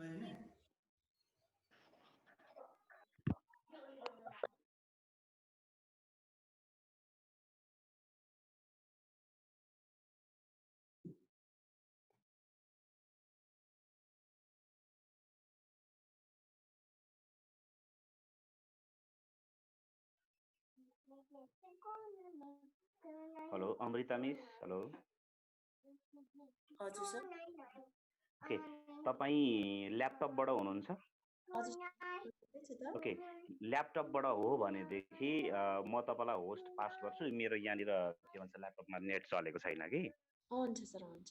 Hello Amrita miss, hello. हजुर sir. Okay, तपाई ल्यापटपबाट हुनुहुन्छ? हजुर। ओके, ल्यापटपबाट हो भनेदेखि म तपाईलाई होस्ट पास गर्छु। मेरो यहाँनिर के भन्छ ल्यापटपमा नेट चलेको छैन कि। हुन्छ सर, हुन्छ।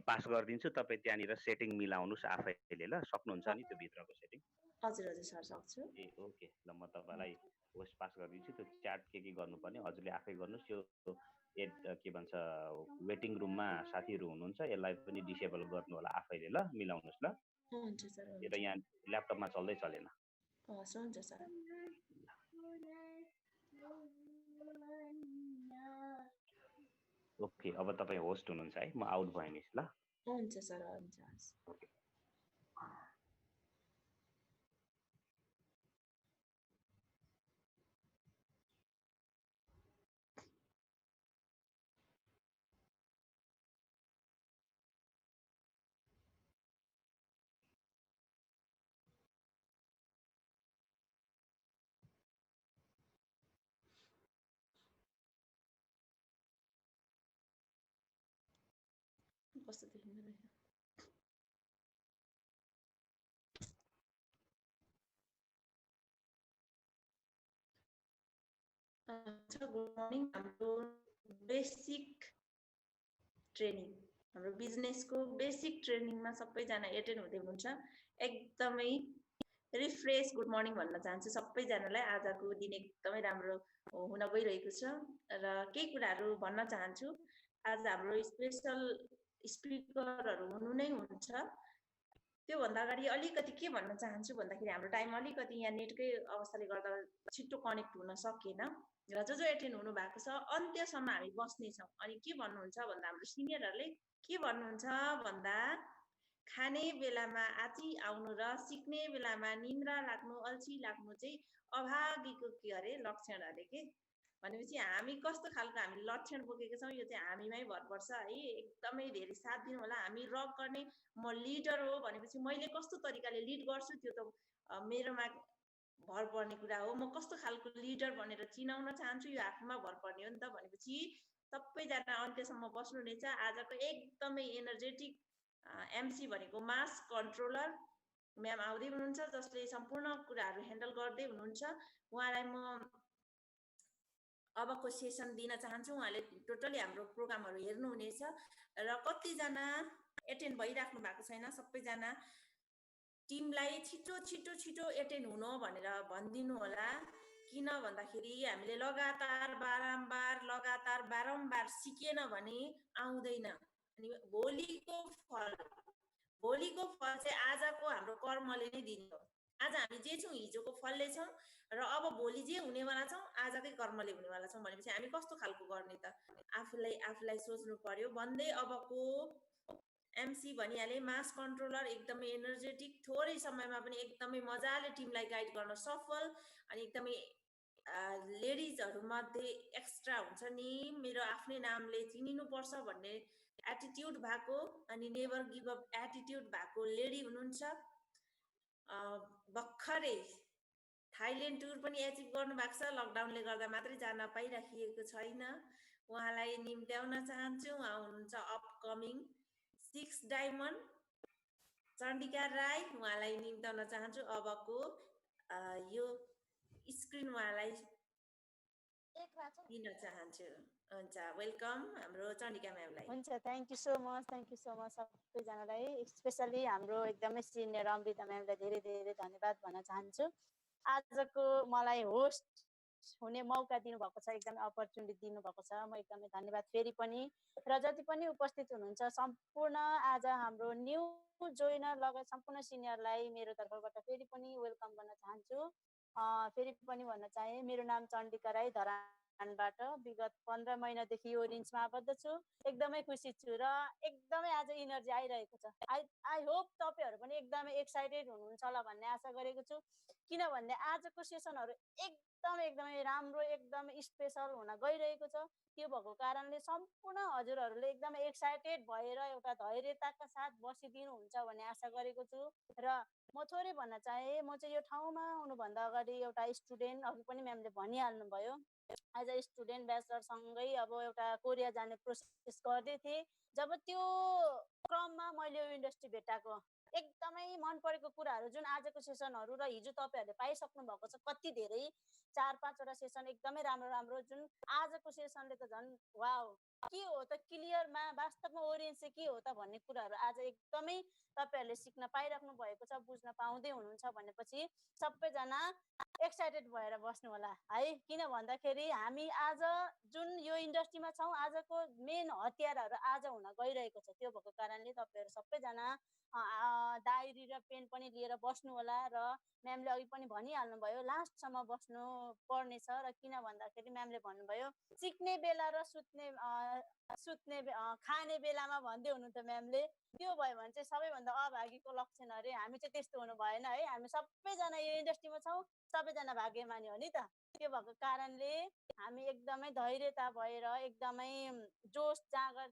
पास गरिदिन्छु, तपाईँ त्यहाँनिर सेटिङ मिलाउनुहोस् आफैले, ल। सक्नुहुन्छ नि त्यो भित्रको सेटिङ? हजुर हजुर सर, सक्छु। ए ओके, ल म तपाईँलाई होस्ट पास गरिदिन्छु। त्यो च्याट के गर्नुपर्ने हजुरले आफै गर्नुहोस्। यो के भन्छ वेटिङ रुममा साथीहरू हुनुहुन्छ, यसलाई पनि डिसेबल गर्नु होला आफैले, ल। मिलाउनुहोस्, ल। हुन्छ सर, हुन्छ। यो त यहाँ ल्यापटपमा चल्दै चलेन। हुन्छ सर। ओके, अब तपाईँ होस्ट हुनुहुन्छ है, म आउट भएँ मिस, ल। हुन्छ सर, हुन्छ। ओके। कस्तो देखिँदो रहेछ? Good morning. हाम्रो बेसिक ट्रेनिङ, हाम्रो बिजनेसको बेसिक ट्रेनिङमा सबैजना एटेन्ड हुँदै हुनुहुन्छ। एकदमै रिफ्रेस गुड मर्निङ भन्न चाहन्छु सबैजनालाई। आजको दिन एकदमै राम्रो हुन गइरहेको छ र केही कुराहरू भन्न चाहन्छु। आज हाम्रो स्पेसल स्पिकरहरू हुनु नै हुन्छ। त्योभन्दा अगाडि अलिकति के भन्न चाहन्छु भन्दाखेरि हाम्रो टाइम अलिकति यहाँ नेटकै अवस्थाले गर्दा छिट्टो कनेक्ट हुन सकेन र जो एटेन्ड हुनु भएको छ अन्त्यसम्म हामी बस्नेछौँ। अनि के भन्नुहुन्छ भन्दा हाम्रो सिनियरहरूले के भन्नुहुन्छ भन्दा खाने बेलामा आची आउनु र सिक्ने बेलामा निन्द्रा लाग्नु, अल्छी लाग्नु चाहिँ अभागीको के अरे लक्षण अरे के। भनेपछि हामी कस्तो खालको हामी लक्षण बोकेको छौँ यो चाहिँ हामीमै भर पर्छ है। एकदमै धेरै साथ दिनु होला। हामी रक गर्ने, म लिडर हो भनेपछि मैले कस्तो तरिकाले लिड गर्छु त्यो त मेरोमा भर पर्ने कुरा हो। म कस्तो खालको लिडर भनेर चिनाउन चाहन्छु यो आफूमा भर पर्ने हो नि त। भनेपछि सबैजना अन्त्यसम्म बस्नुहुनेछ। आजको एकदमै एनर्जेटिक एमसी भनेको मास कन्ट्रोलर म्याम आउँदै हुनुहुन्छ, जसले सम्पूर्ण कुराहरू ह्यान्डल गर्दै हुनुहुन्छ। उहाँलाई म अबको सेसन दिन चाहन्छु। उहाँले टोटली हाम्रो प्रोग्रामहरू हेर्नुहुनेछ र कतिजना एटेन्ड भइराख्नु भएको छैन सबैजना टिमलाई छिटो छिटो छिटो एटेन्ड हुनु भनेर भनिदिनु होला। किन भन्दाखेरि हामीले लगातार बारम्बार सिकेन भने आउँदैन। अनि भोलिको फल चाहिँ आजको हाम्रो कर्मले नै दिने हो। आज हामी जे छौँ हिजोको फलले छौँ र अब भोलि जे हुनेवाला छौँ आजकै कर्मले हुनेवाला छौँ। भनेपछि हामी कस्तो खालको गर्ने त आफूलाई सोच्नु पर्यो। भन्दै अबको एमसी भनिहाले मास कन्ट्रोलर एकदमै एनर्जेटिक, थोरै समयमा पनि एकदमै मजाले टिमलाई गाइड गर्न सफल अनि एकदमै लेडिजहरू मध्ये एक्स्ट्रा हुन्छ नि मेरो आफ्नै नामले चिनिनुपर्छ भन्ने एटिट्युड भएको अनि नेभर गिभ अप एटिट्युड भएको लेडी हुनुहुन्छ। भर्खरै थाइल्यान्ड टुर पनि एचिभ गर्नु भएको छ। लकडाउनले गर्दा मात्रै जान पाइराखिएको छैन। उहाँलाई निम्त्याउन चाहन्छु। उहाँ हुनुहुन्छ अपकमिङ 6 डायमन्ड चण्डिका राई। उहाँलाई निम्त्याउन चाहन्छु। अबको यो स्क्रिन उहाँलाई दिन चाहन्छु। हुन्छ, वेलकम हाम्रो चण्डिका म्यामलाई। हुन्छ, थ्याङ्क यू सो मच सबैजनालाई। स्पेसली हाम्रो एकदमै सिनियर अमृता म्यामलाई धेरै धेरै धन्यवाद भन्न चाहन्छु। आजको मलाई होस्ट हुने मौका दिनुभएको छ, एकदमै अपर्च्युनिटी दिनुभएको छ। म एकदमै धन्यवाद फेरि पनि। र जति पनि उपस्थित हुनुहुन्छ सम्पूर्ण आज हाम्रो न्यू जोइनर लगायत सम्पूर्ण सिनियरलाई मेरो तर्फबाट फेरि पनि वेलकम गर्न चाहन्छु। फेरि पनि भन्न चाहे मेरो नाम चण्डिका राई धरानबाट विगत 15 महिनादेखि यो रेन्जमा आबद्ध छु। एकदमै खुसी छु र एकदमै आज इनर्जी आइरहेको छ। आई होप तपाईँहरू पनि एकदमै एक्साइटेड हुनुहुन्छ होला भन्ने आशा गरेको छु, किनभने आजको सेसनहरू एकदमै राम्रो एकदमै स्पेसल हुन गइरहेको छ। त्यो भएको कारणले सम्पूर्ण हजुरहरूले एकदमै एक्साइटेड भएर एउटा धैर्यताका साथ बसिदिनुहुन्छ भन्ने आशा गरेको छु। र म थोरै भन्न चाहे, म चाहिँ यो ठाउँमा आउनुभन्दा अगाडि एउटा स्टुडेन्ट, अघि पनि म्यामले भनिहाल्नुभयो, एज अ स्टुडेन्ट ब्याचलरसँगै अब एउटा कोरिया जाने प्रोसेस गर्दै थिएँ। जब त्यो क्रममा मैले यो इन्डस्ट्री भेटाएको एकदमै मन परेको कुराहरू जुन आजको सेसनहरू र हिजो तपाईँहरूले पाइसक्नु भएको छ, कति धेरै 4-5वटा सेसन एकदमै राम्रो, जुन आजको सेसनले त झन् वाउ, के हो त क्लियरमा वास्तवमा ओरिएन्ट चाहिँ के हो त भन्ने कुराहरू आज एकदमै तपाईँहरूले सिक्न पाइराख्नु भएको छ, बुझ्न पाउँदै हुनुहुन्छ भनेपछि सबैजना एक्साइटेड भएर बस्नु होला है। किन भन्दाखेरि हामी आज जुन यो इन्डस्ट्रीमा छौँ, आजको मेन हतियारहरू आज हुन गइरहेको छ। त्यो भएको कारणले तपाईँहरू सबैजना डायरी र पेन पनि लिएर बस्नु होला। र म्यामले अघि पनि भनिहाल्नुभयो लास्टसम्म बस्नु पर्नेछ। र किन भन्दाखेरि म्यामले भन्नुभयो सिक्ने बेला र खाने बेलामा भन्दै हुनुहुन्थ्यो म्यामले। त्यो भयो भने चाहिँ सबैभन्दा अभागीको लक्षण अरे। हामी चाहिँ त्यस्तो हुनु भएन है। हामी सबैजना यो इन्डस्ट्रीमा छौँ, सबैजना भाग्यमानी हो नि त। त्यो भएको कारणले हामी एकदमै धैर्यता भएर एकदमै जोस जाँगर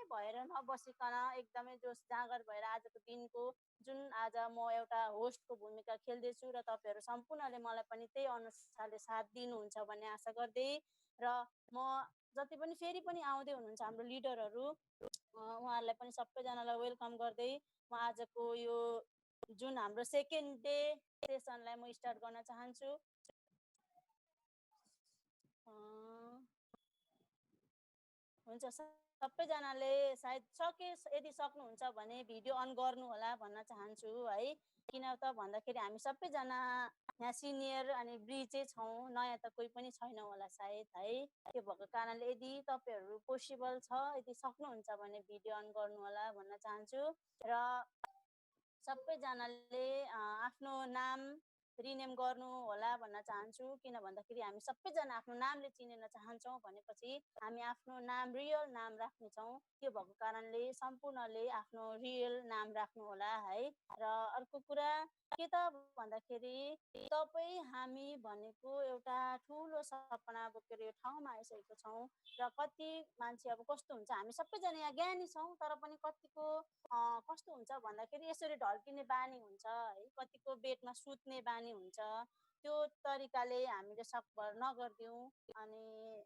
भएर नबसिकन एकदमै जोस जाँगर भएर आजको दिनको जुन आज म एउटा होस्टको भूमिका खेल्दैछु र तपाईँहरू सम्पूर्णले मलाई पनि त्यही अनुसारले साथ दिनुहुन्छ भन्ने आशा गर्दै, र म जति पनि फेरि पनि आउँदै हुनुहुन्छ हाम्रो लिडरहरू, उहाँहरूलाई पनि सबैजनालाई वेलकम गर्दै म आजको यो जुन हाम्रो सेकेन्ड डे सेसनलाई म स्टार्ट गर्न चाहन्छु। हुन्छ, सबैजनाले सायद यदि सक्नुहुन्छ भने भिडियो अन गर्नु होला भन्न चाहन्छु है। किन त भन्दाखेरि हामी सबैजना यहाँ सिनियर अनि ब्रिजै छौँ, नयाँ त कोही पनि छैन होला सायद है। त्यो भएको कारणले यदि तपाईँहरू पोसिबल छ, यदि सक्नुहुन्छ भने भिडियो अन गर्नु होला भन्न चाहन्छु। र सबैजनाले आफ्नो नाम रिनेम गर्नु होला भन्न चाहन्छु। किन भन्दाखेरि हामी सबैजना आफ्नो नामले चिनिन चाहन्छौँ भनेपछि हामी आफ्नो नाम, रियल नाम राख्नेछौँ। त्यो भएको कारणले सम्पूर्णले आफ्नो रियल नाम राख्नु होला है। र अर्को कुरा के त भन्दाखेरि तपाईँ हामी भनेको एउटा ठुलो सपना बोकेर यो ठाउँमा आइसकेको छौँ। र कति मान्छे अब कस्तो हुन्छ, हामी सबैजना यहाँ ज्ञानी छौँ तर पनि कतिको कस्तो हुन्छ भन्दाखेरि यसरी ढल्किने बानी हुन्छ है, कतिको बेडमा सुत्ने बानी हुन्छ। त्यो तरिकाले हामीले सकभर नगरिदिउँ। अनि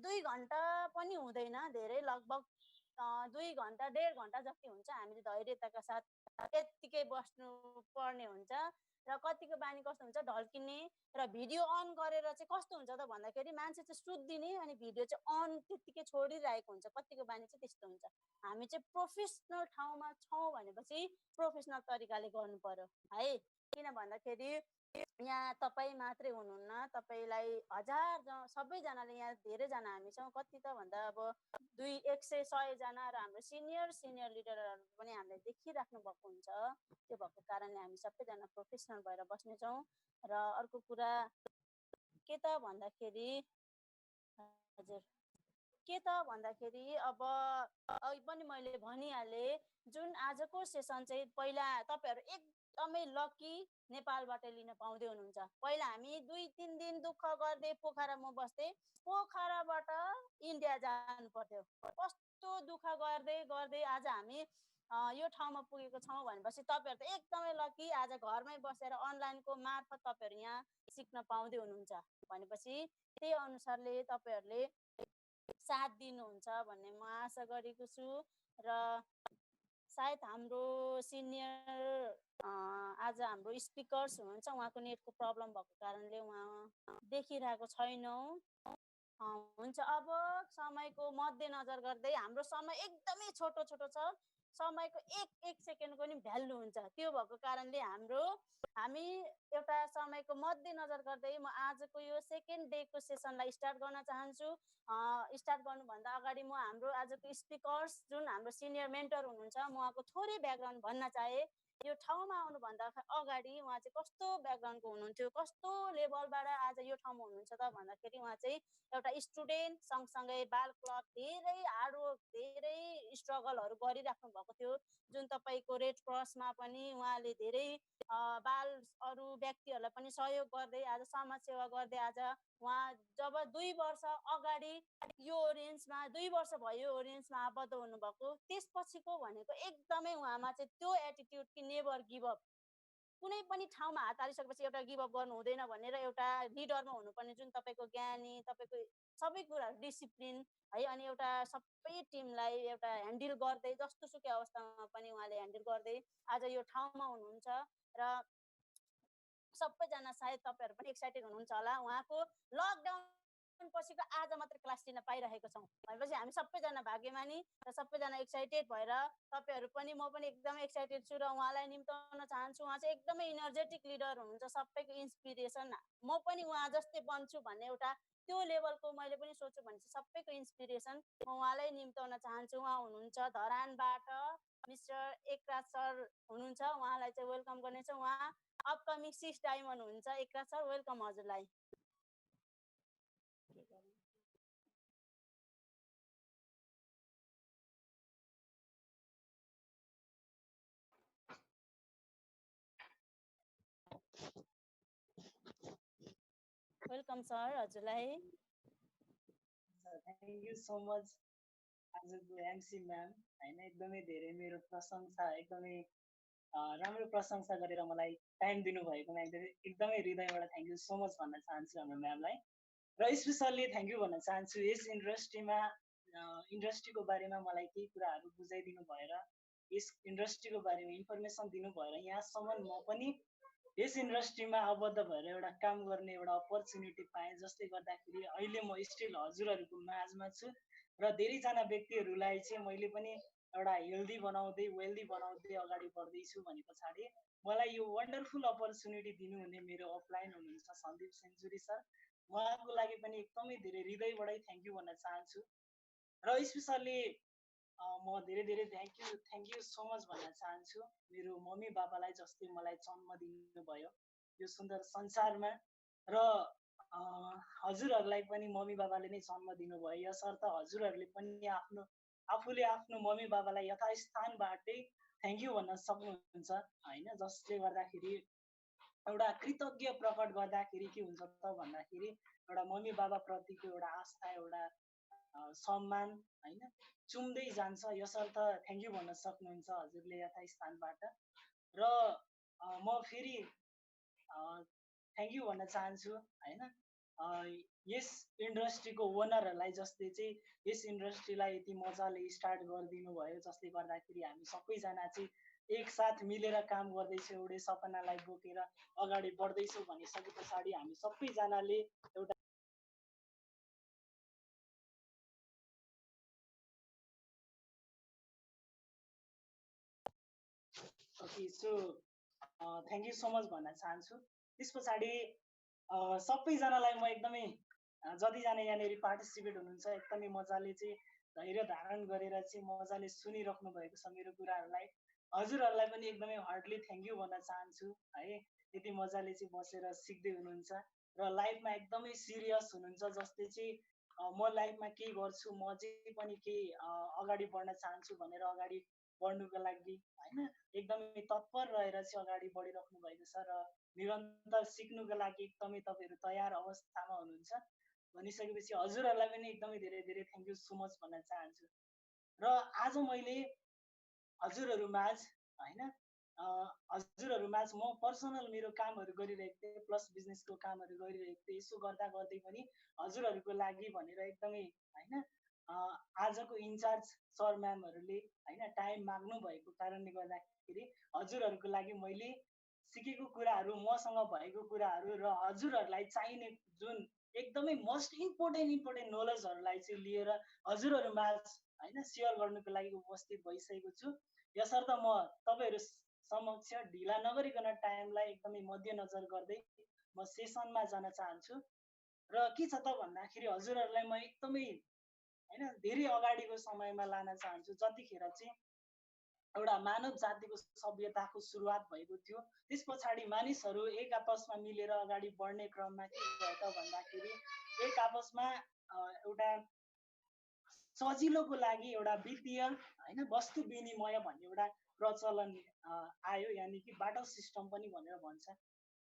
2 घन्टा पनि हुँदैन, धेरै लगभग 2 घन्टा 1.5 घन्टा जति हुन्छ हामीले धैर्यताका साथ यत्तिकै बस्नु पर्ने हुन्छ। र कतिको बानी कस्तो हुन्छ ढल्किने, र भिडियो अन गरेर चाहिँ कस्तो हुन्छ त भन्दाखेरि मान्छे चाहिँ सुत्दिने अनि भिडियो चाहिँ अन त्यत्तिकै छोडिरहेको हुन्छ। कतिको बानी चाहिँ त्यस्तो हुन्छ। हामी चाहिँ प्रोफेसनल ठाउँमा छौँ भनेपछि प्रोफेसनल तरिकाले गर्नु पर्यो है। किन भन्दाखेरि यहाँ तपाईँ मात्रै हुनुहुन्न, तपाईँलाई सबैजनाले यहाँ धेरैजना हामी छौँ। कति त भन्दा अब 100-100जना र हाम्रो सिनियर लिडरहरू पनि हामीले देखिराख्नु भएको हुन्छ। त्यो भएको कारणले हामी सबैजना प्रोफेसनल भएर बस्नेछौँ। र अर्को कुरा के त भन्दाखेरि हजुर के त भन्दाखेरि अब अघि पनि मैले भनिहालेँ, जुन आजको सेसन चाहिँ पहिला तपाईँहरू एकदमै लकी नेपालबाट लिन पाउँदै हुनुहुन्छ। पहिला हामी 2-3 दिन दुःख गर्दै पोखरामा बस्दै पोखराबाट इन्डिया जानु पर्थ्यो। कस्तो दुःख गर्दै आज हामी यो ठाउँमा पुगेको छौँ भनेपछि तपाईँहरू त एकदमै लकी। आज घरमै बसेर अनलाइनको मार्फत तपाईँहरू यहाँ सिक्न पाउँदै हुनुहुन्छ भनेपछि त्यही अनुसारले तपाईँहरूले साथ दिनुहुन्छ भन्ने म आशा गरेको छु। र सायद हाम्रो सिनियर आज हाम्रो स्पिकर्स हुनुहुन्छ, उहाँको नेटको प्रब्लम भएको कारणले उहाँ देखिरहेको छैनौँ। हुन्छ, अब समयको मध्यनजर गर्दै हाम्रो समय एकदमै छोटो छ, समयको एक सेकेन्डको पनि भ्यालु हुन्छ। त्यो भएको कारणले हामी एउटा समयको मध्यनजर गर्दै म आजको यो सेकेन्ड डेको सेसनलाई स्टार्ट गर्न चाहन्छु। स्टार्ट गर्नुभन्दा अगाडि म हाम्रो आजको स्पिकर्स जुन हाम्रो सिनियर मेन्टर हुनुहुन्छ, म उहाँको थोरै ब्याकग्राउन्ड भन्न चाहे। यो ठाउँमा आउनुभन्दा अगाडि उहाँ चाहिँ कस्तो ब्याकग्राउन्डको हुनुहुन्थ्यो, कस्तो लेभलबाट आज यो ठाउँमा हुनुहुन्छ त भन्दाखेरि उहाँ चाहिँ एउटा स्टुडेन्ट सँगसँगै बाल क्लब धेरै हार्डवर्क धेरै स्ट्रगलहरू गरिराख्नु भएको थियो। जुन तपाईँको रेड क्रसमा पनि उहाँले धेरै बाल अरू व्यक्तिहरूलाई पनि सहयोग गर्दै आज समाज सेवा गर्दै आज उहाँ जब 2 वर्ष अगाडि यो ओरियन्समा 2 वर्ष भयो ओरियन्समा आबद्ध हुनुभएको, त्यसपछिको भनेको एकदमै उहाँमा चाहिँ त्यो एटिट्युड कि नेभर गिभ अप। कुनै पनि ठाउँमा हात हालिसकेपछि एउटा गिभ अप गर्नु हुँदैन भनेर एउटा लिडरमा हुनुपर्ने जुन तपाईँको ज्ञानी तपाईँको सबै कुराहरू डिसिप्लिन है, अनि एउटा सबै टिमलाई एउटा ह्यान्डल गर्दै जस्तोसुकै अवस्थामा पनि उहाँले ह्यान्डल गर्दै आज यो ठाउँमा हुनुहुन्छ। र सबैजना सायद तपाईँहरू पनि एक्साइटेड हुनुहुन्छ होला, उहाँको लकडाउन पछिको आज मात्र क्लास लिन पाइरहेको छौँ भनेपछि हामी सबैजना भाग्यमानी र सबैजना एक्साइटेड भएर तपाईँहरू पनि म पनि एकदमै एक्साइटेड छु र उहाँलाई निम्ताउन चाहन्छु। उहाँ चाहिँ एकदमै इनर्जेटिक लिडर हुनुहुन्छ, सबैको इन्सपिरेसन। म पनि उहाँ जस्तै बन्छु भन्ने एउटा त्यो लेभलको मैले पनि सोच्छु भने चाहिँ सबैको इन्सपिरेसन म उहाँलाई निम्ताउन चाहन्छु। उहाँ हुनुहुन्छ धरानबाट मिस्टर एकराज सर हुनुहुन्छ, उहाँलाई चाहिँ वेलकम गर्नेछ। उहाँ अपकमिङ 6 डायमन्ड हुनुहुन्छ। एकराज सर वेलकम हजुरलाई। वेलकम सर हजुरलाई। थ्याङ्क यू सो मच आजको एमसी म्याम होइन, एकदमै धेरै मेरो प्रशंसा एकदमै राम्रो प्रशंसा गरेर मलाई टाइम दिनुभएकोमा एकदमै हृदयबाट थ्याङ्क यू सो मच भन्न चाहन्छु हाम्रो म्यामलाई। र स्पेसल्ली थ्याङ्क यू भन्न चाहन्छु यस इन्डस्ट्रीको बारेमा मलाई केही कुराहरू बुझाइदिनु भएर, यस इन्डस्ट्रीको बारेमा इन्फर्मेसन दिनु भएर यहाँसम्म म पनि यस इन्डस्ट्रीमा आबद्ध भएर एउटा काम गर्ने एउटा अपर्च्युनिटी पाएँ, जसले गर्दाखेरि अहिले म स्टिल हजुरहरूको माझमा छु र धेरैजना व्यक्तिहरूलाई चाहिँ मैले पनि एउटा हेल्दी बनाउँदै वेल्दी बनाउँदै अगाडि बढ्दैछु भने पछाडि मलाई यो वन्डरफुल अपर्च्युनिटी दिनुहुने मेरो अपलाइन हुनुहुन्छ सन्दीप सेन्चुरी सर, उहाँको लागि पनि एकदमै धेरै हृदयबाटै थ्याङ्क यू भन्न चाहन्छु। र स्पेसल्ली म धेरै थ्याङ्क यू सो मच भन्न चाहन्छु मेरो मम्मी बाबालाई, जसले मलाई जन्म दिनुभयो यो सुन्दर संसारमा। र हजुरहरूलाई पनि मम्मी बाबाले नै जन्म दिनुभयो, यसर्थ हजुरहरूले पनि आफूले आफ्नो मम्मी बाबालाई यथास्थानबाटै थ्याङ्क यू भन्न सक्नुहुन्छ होइन, जसले गर्दाखेरि एउटा कृतज्ञ प्रकट गर्दाखेरि के हुन्छ त भन्दाखेरि एउटा मम्मी बाबा प्रतिको एउटा आस्था एउटा सम्मान होइन चुम्दै जान्छ। यसर्थ थ्याङ्क यू भन्न सक्नुहुन्छ हजुरले यथास्थानबाट। र म फेरि थ्याङ्क यू भन्न चाहन्छु होइन यस इन्डस्ट्रीको ओनरहरूलाई, जसले चाहिँ यस इन्डस्ट्रीलाई यति मजाले स्टार्ट गरिदिनु भयो, जसले गर्दाखेरि हामी सबैजना चाहिँ एकसाथ मिलेर काम गर्दैछौँ, एउटै सपनालाई बोकेर अगाडि बढ्दैछौँ भनिसके पछाडि हामी सबैजनाले एउटा okay so thank you so much भन्न चाहन्छु। त्यस पछाडि सबैजनालाई म एकदमै जतिजना यहाँनिर पार्टिसिपेट हुनुहुन्छ एकदमै मजाले चाहिँ धैर्य धारण गरेर चाहिँ मजाले सुनिराख्नु भएको छ मेरो कुराहरूलाई, हजुरहरूलाई पनि एकदमै हार्डली थ्याङ्क यू भन्न चाहन्छु है। यति मजाले चाहिँ बसेर सिक्दै हुनुहुन्छ र लाइफमा एकदमै सिरियस हुनुहुन्छ, जसले चाहिँ म लाइफमा केही गर्छु, म चाहिँ पनि केही अगाडि बढ्न चाहन्छु भनेर अगाडि बढ्नुको लागि होइन एकदमै तत्पर रहेर चाहिँ अगाडि बढिराख्नु भएको छ र निरन्तर सिक्नुको लागि एकदमै तपाईँहरू तयार अवस्थामा हुनुहुन्छ भनिसकेपछि हजुरहरूलाई पनि एकदमै धेरै थ्याङ्क यू सो मच भन्न चाहन्छु। र आज मैले हजुरहरूमाझ होइन हजुरहरूमाझ म पर्सनल मेरो कामहरू गरिरहेको थिएँ, प्लस बिजनेसको कामहरू गरिरहेको थिएँ। यसो गर्दा गर्दै पनि हजुरहरूको लागि भनेर एकदमै होइन आजको इन्चार्ज सर म्यामहरूले होइन टाइम माग्नु भएको कारणले गर्दाखेरि हजुरहरूको लागि मैले सिकेको कुराहरू, मसँग भएको कुराहरू र हजुरहरूलाई चाहिने जुन एकदमै मोस्ट इम्पोर्टेन्ट नलेजहरूलाई चाहिँ लिएर हजुरहरूमा होइन सेयर गर्नुको लागि उपस्थित भइसकेको छु। यसर्थ म तपाईँहरू समक्ष ढिला नगरिकन टाइमलाई एकदमै मध्यनजर गर्दै म सेसनमा जान चाहन्छु। र के छ त भन्दाखेरि हजुरहरूलाई म एकदमै होइन धेरै अगाडिको समयमा लान चाहन्छु, जतिखेर चाहिँ एउटा मानव जातिको सभ्यताको सुरुवात भएको थियो। त्यस पछाडि मानिसहरू एक आपसमा मिलेर अगाडि बढ्ने क्रममा के भयो त भन्दाखेरि एक आपसमा एउटा सजिलोको लागि एउटा वित्तीय हैन वस्तु विनिमय भन्ने एउटा प्रचलन आयो, यानि कि बाटर सिस्टम पनि भनेर भन्छ,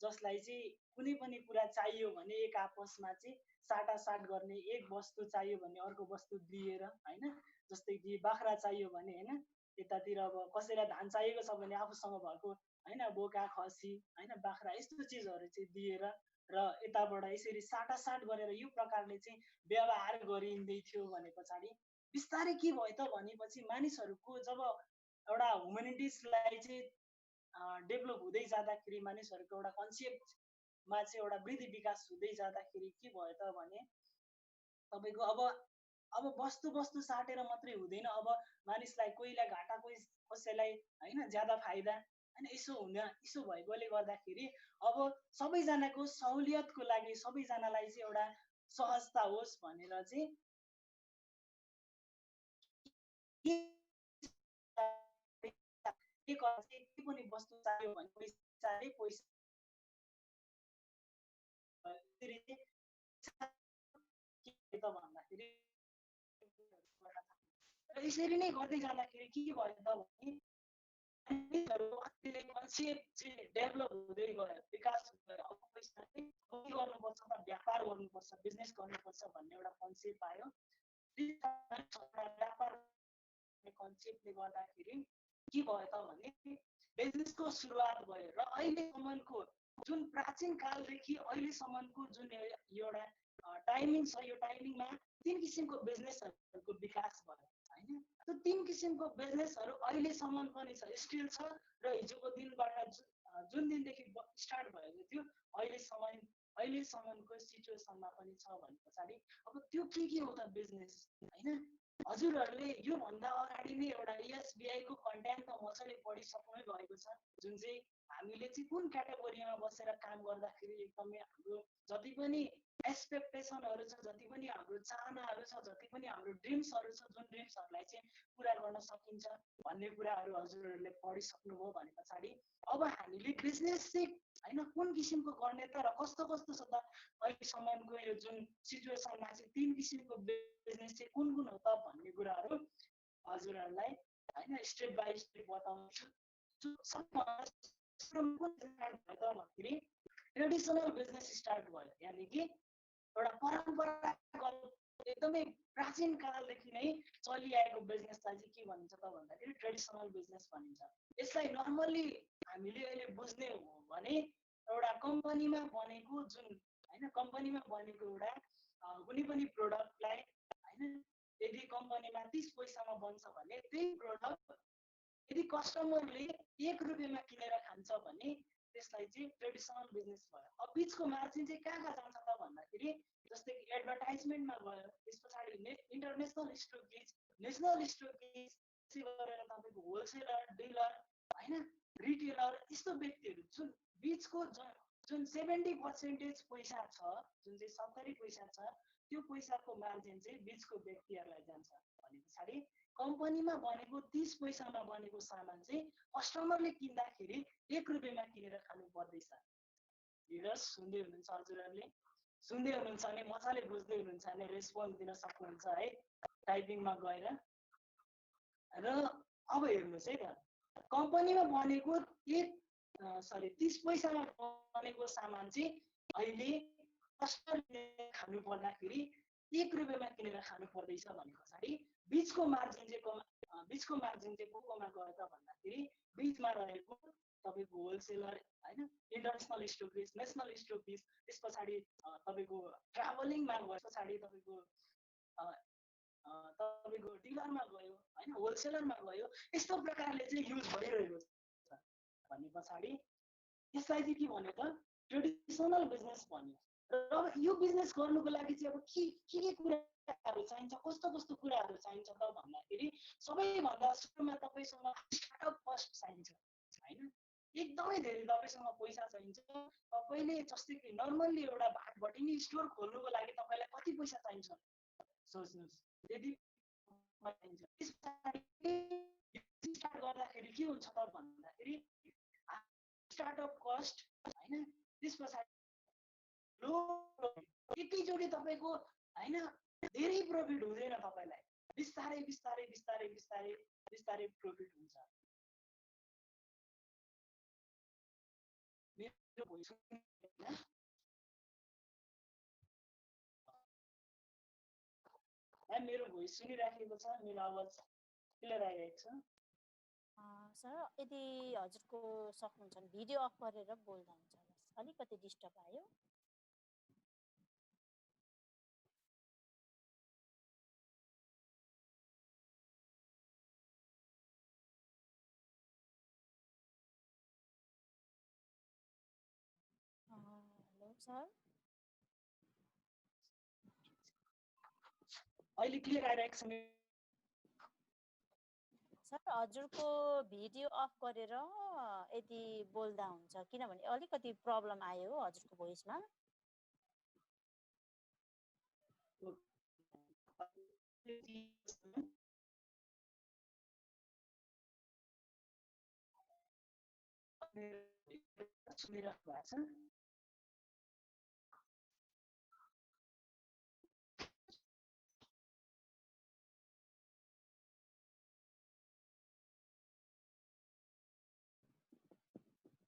जसलाई चाहिँ कुनै पनि कुरा चाहियो भने एक आपसमा चाहिँ साटासाट गर्ने, एक वस्तु चाहियो भने अर्को वस्तु दिएर हैन, जस्तै कि बाख्रा चाहियो भने हैन यतातिर अब कसैलाई धान चाहिएको छ भने आफूसँग भएको हैन बोका खसी हैन बाख्रा यस्तो चिजहरू चाहिँ दिएर र यताबाट यसरी साटासाट गरेर यो प्रकारले चाहिँ व्यवहार गरिँदै थियो भने पछाडि बिस्तारै के भयो त भनेपछि मानिसहरूको जब एउटा ह्युमेनिटिजलाई चाहिँ डेभलप हुँदै जाँदाखेरि मानिसहरूको एउटा कन्सेप्टमा चाहिँ एउटा वृद्धि विकास हुँदै जाँदाखेरि के भयो त भने तपाईँको अब वस्तु साटेर मात्रै हुँदैन, अब मानिसलाई कोहीलाई घाटा कसैलाई हैन ज्यादा फाइदा हैन यसो भएकोले गर्दाखेरि अब सबैजनाको सहुलियतको लागि सबैजनालाई चाहिँ एउटा सहजता होस् भनेर चाहिँ के पनि वस्तु चाहियो भने पैसा भन्दाखेरि यसरी नै गर्दै जाँदाखेरि के भयो त भने कन्सेप्ट चाहिँ डेभलप हुँदै गयो, विकास हुँदै अब पैसा चाहिँ के गर्नुपर्छ त व्यापार गर्नुपर्छ, बिजनेस गर्नुपर्छ भन्ने एउटा कन्सेप्ट आयो। व्यापार कन्सेप्टले गर्दाखेरि के भयो त भने बिजनेसको सुरुवात भयो र अहिलेसम्मको जुन प्राचीन कालदेखि अहिलेसम्मको जुन एउटा टाइमिङ छ, यो टाइमिङमा 3 किसिमको बिजनेसहरूको विकास भयो हैन। त्यो 3 किसिमको बिजनेसहरू अहिलेसम्म पनि छ, स्टिल छ र हिजोको दिनबाट जुन दिनदेखि स्टार्ट भएको थियो अहिलेसम्मको सिचुएसनमा पनि छ भने पछाडि अब त्यो के हो त बिजनेस हैन। हजुरहरूले योभन्दा अगाडि नै एउटा एसबिआईको कन्टेन्ट त मजाले पढिसक्नै भएको छ, जुन चाहिँ हामीले चाहिँ कुन क्याटेगोरीमा बसेर काम गर्दाखेरि एकदमै हाम्रो जति पनि एक्सपेक्टेसनहरू छ, जति पनि हाम्रो चाहनाहरू छ, जति पनि हाम्रो ड्रिम्सहरू छ, जुन ड्रिम्सहरूलाई चाहिँ पुरा गर्न सकिन्छ भन्ने कुराहरू हजुरहरूले पढिसक्नुभयो भने पछाडि अब हामीले बिजनेस चाहिँ हैन कुन किसिमको गर्ने त र कस्तो छ त अहिलेसम्मको यो जुन सिचुएसनमा चाहिँ 3 किसिमको बिजनेस चाहिँ कुन हो त भन्ने कुराहरू हजुरहरूलाई हैन स्टेप बाई स्टेप बताउँछु। ट्रेडिसनल बिजनेस स्टार्ट भयो, यानि कि एउटा परम्परागत एकदमै प्राचीन कालदेखि नै चलिआएको बिजनेसलाई चाहिँ के भनिन्छ त भन्दाखेरि ट्रेडिसनल बिजनेस भनिन्छ। यसलाई नर्मली हामीले अहिले बुझ्ने हो भने एउटा कम्पनीमा बनेको जुन हैन कम्पनीमा बनेको एउटा कुनै पनि प्रोडक्टलाई हैन यदि कम्पनीमा 30 पैसामा बन्छ भने त्यही प्रोडक्ट यदि कस्टमरले 1 रुपैयाँमा किनेर खान्छ भने त्यसलाई चाहिँ ट्रेडिसनल बिजनेस भयो। अब बिचको मार्जिन चाहिँ कहाँ जान्छ त भन्दाखेरि जस्तै कि एडभर्टाइजमेन्टमा गयो, त्यस पछाडि इन्टरनेसनल स्टोकेज, नेसनल स्टोकेज गरेर तपाईँको होलसेलर, डिलर हैन रिटेलर यस्तो व्यक्तिहरू जुन बिचको जुन 70% पैसा छ, जुन चाहिँ 70 पैसा छ, त्यो पैसाको मार्जिन चाहिँ बिचको व्यक्तिहरूलाई जान्छ भने पछाडि कम्पनीमा बनेको 30 पैसामा बनेको सामान चाहिँ कस्टमरले किन्दाखेरि 1 रुपैयाँमा किनेर खानु पर्दैछ। भिउअर्स सुन्दै हुनुहुन्छ, हजुरहरूले सुन्दै हुनुहुन्छ भने मजाले बुझ्दै हुनुहुन्छ भने रेस्पोन्स दिन सक्नुहुन्छ है टाइपिङमा गएर। र अब हेर्नुहोस् है त कम्पनीमा बनेको 30 पैसामा बनेको सामान चाहिँ अहिले कस्टमरले खानु पर्दाखेरि 1 रुपैयाँमा किनेर खानु पर्दैछ भने पछाडि बिचको मार्जिन चाहिँ कोमा गयो त भन्दाखेरि बिचमा रहेको तपाईँको होलसेलर हैन इन्टरनेसनल स्टोकेज, नेसनल स्टोकेज, त्यस पछाडि तपाईँको ट्राभलिङमा गयो, पछाडि तपाईँको डिलरमा गयो हैन होलसेलरमा गयो, यस्तो प्रकारले चाहिँ युज भइरहेको छ भन्ने पछाडि यसलाई चाहिँ के भन्यो त ट्रेडिसनल बिजनेस भन्यो। र यो बिजनेस गर्नुको लागि चाहिँ अब के कुराहरू चाहिन्छ, कस्तो कुराहरू चाहिन्छ त भन्दाखेरि सबैभन्दा सुरुमा तपाईसँग स्टार्टअप कस्ट चाहिन्छ हैन, एकदमै धेरै तपाईसँग पैसा चाहिन्छ। तपाईले जस्तै कि नर्मल्ली एउटा भाटभटिनी स्टोर खोल्नुको लागि तपाईलाई कति पैसा चाहिन्छ सोच्नुस्। यदि स्टार्ट गर्दाखेरि के हुन्छ त भन्दाखेरि स्टार्टअप कस्ट होइन, त्यस पछाडि लो एकैचोटि तपाईँको होइन धेरै प्रफिट हुँदैन तपाईँलाई, बिस्तारै बिस्तारै बिस्तारै बिस्तारै बिस्तारै प्रफिट हुन्छ। मेरो भोइस सुनिराखेको छ, मेरो आवाज क्लियर आइरहेको छ? सर यदि हजुरको सक्नुहुन्छ भने भिडियो अफ गरेर बोल्दा हुन्छ, अलिकति डिस्टर्ब आयो। हेलो सर, अहिले क्लियर आइरहेको छ? सर हजुरको भिडियो अफ गरेर यदि बोल्दा हुन्छ, किनभने अलिकति प्रब्लम आयो हजुरको भोइसमा। सुनिराख्नु भएको छ?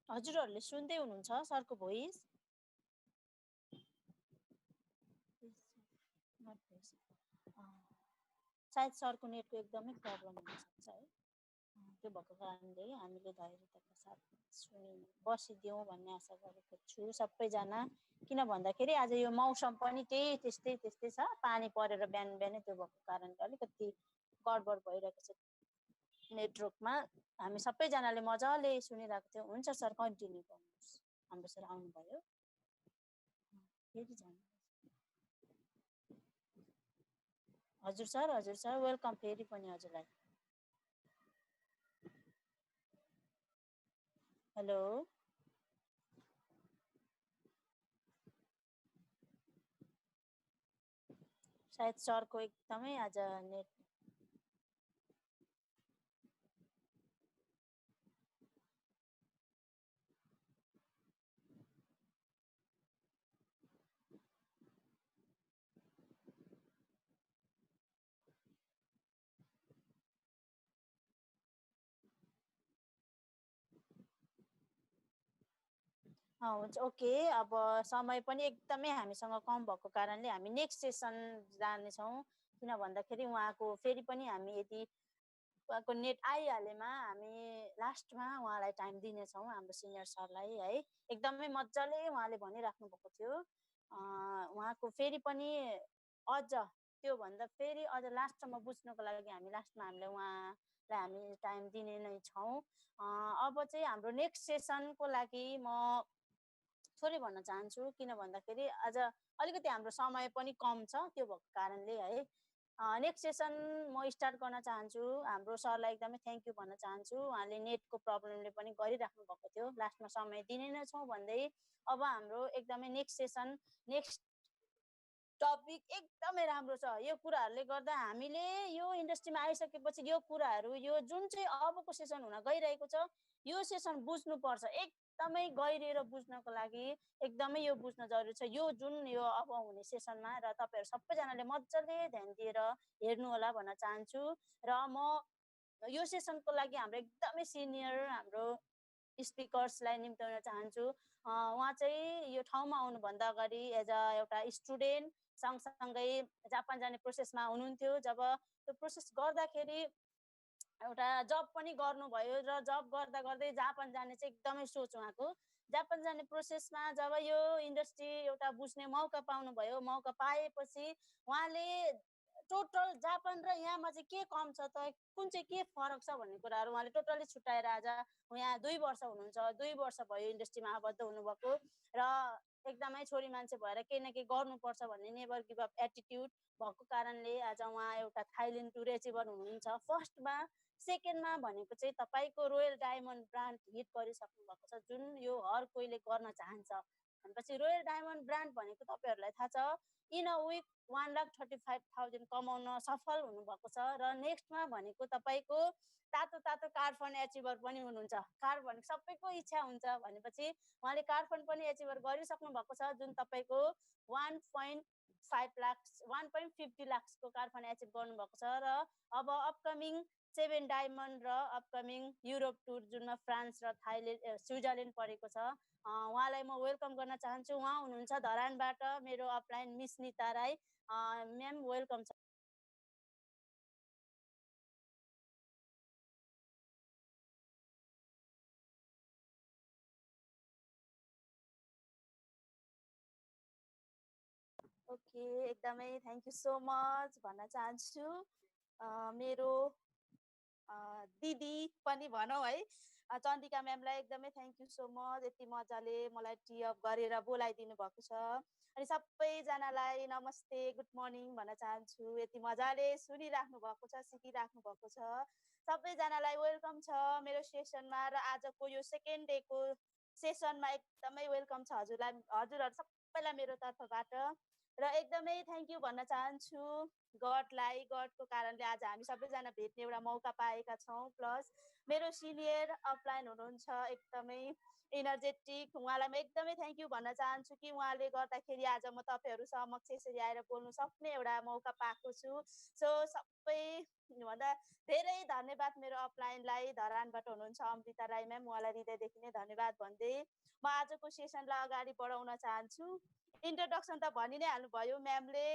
हजुरहरूले सुन्दै हुनुहुन्छ सरको भोइस? सायद सरको नेटको एकदमै प्रब्लम हुनसक्छ है, त्यो भएको कारणले हामीले धैर्यताका साथ बसिदिउँ भन्ने आशा गरेको छु सबैजना। किन भन्दाखेरि आज यो मौसम पनि त्यस्तै छ, पानी परेर बिहान बिहानै त्यो भएको कारणले अलिकति गडबड भइरहेको छ नेटवर्कमा। हामी सबैजनाले मजाले सुनिरहेको थियौँ। हुन्छ सर, कन्टिन्यू गर्नुहोस्। हाम्रो सर आउनुभयो, फेरि जानु। हजुर सर वेलकम फेरि पनि हजुरलाई। हेलो सायद सरको एकदमै आज नेट हुन्छ। ओके, अब समय पनि एकदमै हामीसँग कम भएको कारणले हामी नेक्स्ट सेसन जानेछौँ। किन भन्दाखेरि उहाँको फेरि पनि हामी यदि उहाँको नेट आइहालेमा हामी लास्टमा उहाँलाई टाइम दिनेछौँ, हाम्रो सिनियर सरलाई है। एकदमै मजाले उहाँले भनिराख्नु भएको थियो। उहाँको फेरि पनि अझ त्योभन्दा फेरि अझ लास्टमा बुझ्नको लागि हामी लास्टमा उहाँलाई हामी टाइम दिने नै छौँ। अब चाहिँ हाम्रो नेक्स्ट सेसनको लागि म थोरै भन्न चाहन्छु, किन भन्दाखेरि आज अलिकति हाम्रो समय पनि कम छ, त्यो भएको कारणले है। नेक्स्ट सेसन म स्टार्ट गर्न चाहन्छु। हाम्रो सरलाई एकदमै थ्याङ्क यू भन्न चाहन्छु। उहाँले नेटको प्रब्लमले पनि गरिराख्नु भएको थियो, लास्टमा समय दिने नै छौँ भन्दै। अब हाम्रो एकदमै नेक्स्ट सेसन, नेक्स्ट टपिक एकदमै राम्रो छ। यो कुराहरूले गर्दा हामीले यो इन्डस्ट्रीमा आइसकेपछि यो कुराहरू, यो जुन चाहिँ अबको सेसन हुन गइरहेको छ, यो सेसन बुझ्नुपर्छ। एकदमै गहिरिएर बुझ्नको लागि एकदमै यो बुझ्न जरुरी छ, यो जुन यो अब हुने सेसनमा। र तपाईँहरू सबैजनाले मजाले ध्यान दिएर हेर्नु होला भन्न चाहन्छु। र म यो सेसनको लागि हाम्रो एकदमै सिनियर हाम्रो स्पिकर्सलाई निम्त्याउन चाहन्छु। उहाँ चाहिँ यो ठाउँमा आउनुभन्दा अगाडि एज अ एउटा स्टुडेन्ट सँगसँगै जापान जाने प्रोसेसमा हुनुहुन्थ्यो। जब त्यो प्रोसेस गर्दाखेरि एउटा जब पनि गर्नुभयो, र जब गर्दा गर्दै जापान जाने चाहिँ एकदमै सोच उहाँको। जापान जाने प्रोसेसमा जब यो इन्डस्ट्री एउटा बुझ्ने मौका पाउनुभयो, मौका पाएपछि उहाँले टोटल जापान र यहाँमा चाहिँ के कम छ त, कुन चाहिँ के फरक छ भन्ने कुराहरू उहाँले टोटल्ली छुट्याएर आज यहाँ 2 वर्ष हुनुहुन्छ, 2 वर्ष भयो इन्डस्ट्रीमा आबद्ध हुनुभएको। र एकदमै छोरी मान्छे भएर केही न केही गर्नुपर्छ भन्ने नेभर गिभ अप एटिट्युड भएको कारणले आज उहाँ एउटा थाइल्यान्ड टुर एचिभर हुनुहुन्छ। फर्स्टमा, सेकेन्डमा भनेको चाहिँ तपाईँको रोयल डायमन्ड ब्रान्ड हिट गरिसक्नु भएको छ, जुन यो हर कोहीले गर्न चाहन्छ। भनेपछि रोयल डायमन्ड ब्रान्ड भनेको तपाईँहरूलाई थाहा छ इन अ विक 1,35,000 कमाउन सफल हुनुभएको छ। र नेक्स्टमा भनेको तपाईँको तातो तातो कार फन्ड एचिभर पनि हुनुहुन्छ। कार भनेको सबैको इच्छा हुन्छ भनेपछि उहाँले कार फन्ड पनि एचिभर गरिसक्नु भएको छ, जुन तपाईँको 1.5 लाख 1.50 लाखको कार फन्ड एचिभ गर्नुभएको छ। र अब अपकमिङ 7 डायमन्ड र अपकमिङ युरोप टुर जुनमा फ्रान्स र थाइल्यान्ड स्विजरल्यान्ड परेको छ। उहाँलाई म वेलकम गर्न चाहन्छु। उहाँ हुनुहुन्छ धरानबाट मेरो upline miss Nita Rai. Ma'am welcome छ। ओके, एकदमै थ्याङ्क यू सो मच भन्न चाहन्छु। मेरो दिदी पनि भनौँ है, चन्द्रिका म्यामलाई एकदमै थ्याङ्क यू सो मच। यति मजाले मलाई टी अप गरेर बोलाइदिनु भएको छ। अनि सबैजनालाई नमस्ते गुड मर्निङ भन्न चाहन्छु। यति मजाले सुनिराख्नु भएको छ, सिकिराख्नु भएको छ। सबैजनालाई वेलकम छ मेरो सेसनमा। र आजको यो सेकेन्ड डेको सेसनमा एकदमै वेलकम छ हजुरहरू सबैलाई मेरो तर्फबाट। र एकदमै थ्याङ्क यू भन्न चाहन्छु गडलाई। गडको कारणले आज हामी सबैजना भेट्ने एउटा मौका पाएका छौँ। प्लस मेरो सिनियर अपलाइन हुनुहुन्छ एकदमै इनर्जेटिक, उहाँलाई म एकदमै थ्याङ्क यू भन्न चाहन्छु कि उहाँले गर्दाखेरि आज म तपाईँहरू समक्ष यसरी आएर बोल्नु सक्ने एउटा मौका पाएको छु। सो सबैभन्दा धेरै धन्यवाद मेरो अपलाइनलाई। धरानबाट हुनुहुन्छ अमृता राई म्याम, उहाँलाई हृदयदेखि नै धन्यवाद भन्दै म आजको सेसनलाई अगाडि बढाउन चाहन्छु। इन्ट्रोडक्सन त भनि नै हाल्नुभयो म्यामले,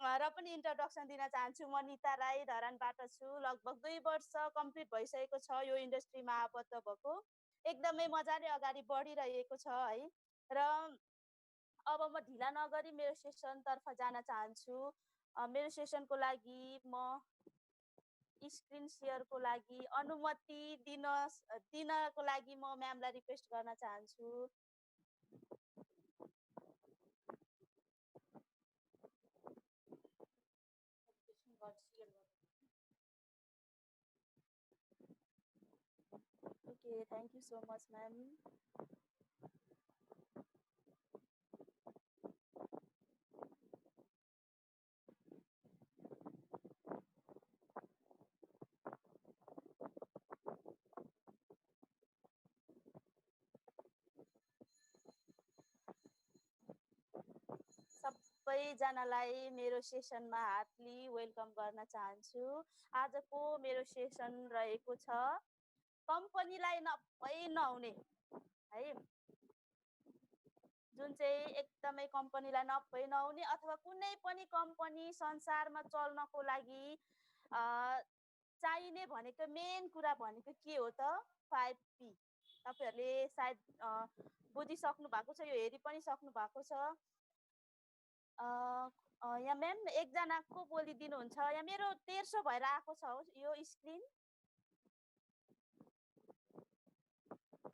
र पनि इन्ट्रोडक्सन दिन चाहन्छु। म निता राई धरानबाट छु। लगभग 2 वर्ष कम्प्लिट भइसकेको छ यो इन्डस्ट्रीमा आबद्ध भएको। एकदमै मजाले अगाडि बढिरहेको छ है। र अब म ढिला नगरी मेरो सेसनतर्फ जान चाहन्छु। मेरो सेसनको लागि म स्क्रिन सेयरको लागि अनुमति दिनको लागि म म्यामलाई रिक्वेस्ट गर्न चाहन्छु। Okay, thank you so much ma'am. सबैजनालाई मेरो सेसनमा हार्टली वेलकम गर्न चाहन्छु। आजको मेरो सेसन रहेको छ कम्पनीलाई नभई नहुने है, जुन चाहिँ एकदमै कम्पनीलाई नभई नहुने अथवा कुनै पनि कम्पनी संसारमा चल्नको लागि चाहिने भनेको मेन कुरा भनेको के हो त 5P। तपाईँहरूले सायद बुझिसक्नु भएको छ, यो हेरि पनि सक्नु भएको छ। यहाँ म्याम एकजनाको बोलिदिनुहुन्छ। यहाँ मेरो तेर्सो भएर आएको छ यो स्क्रिन।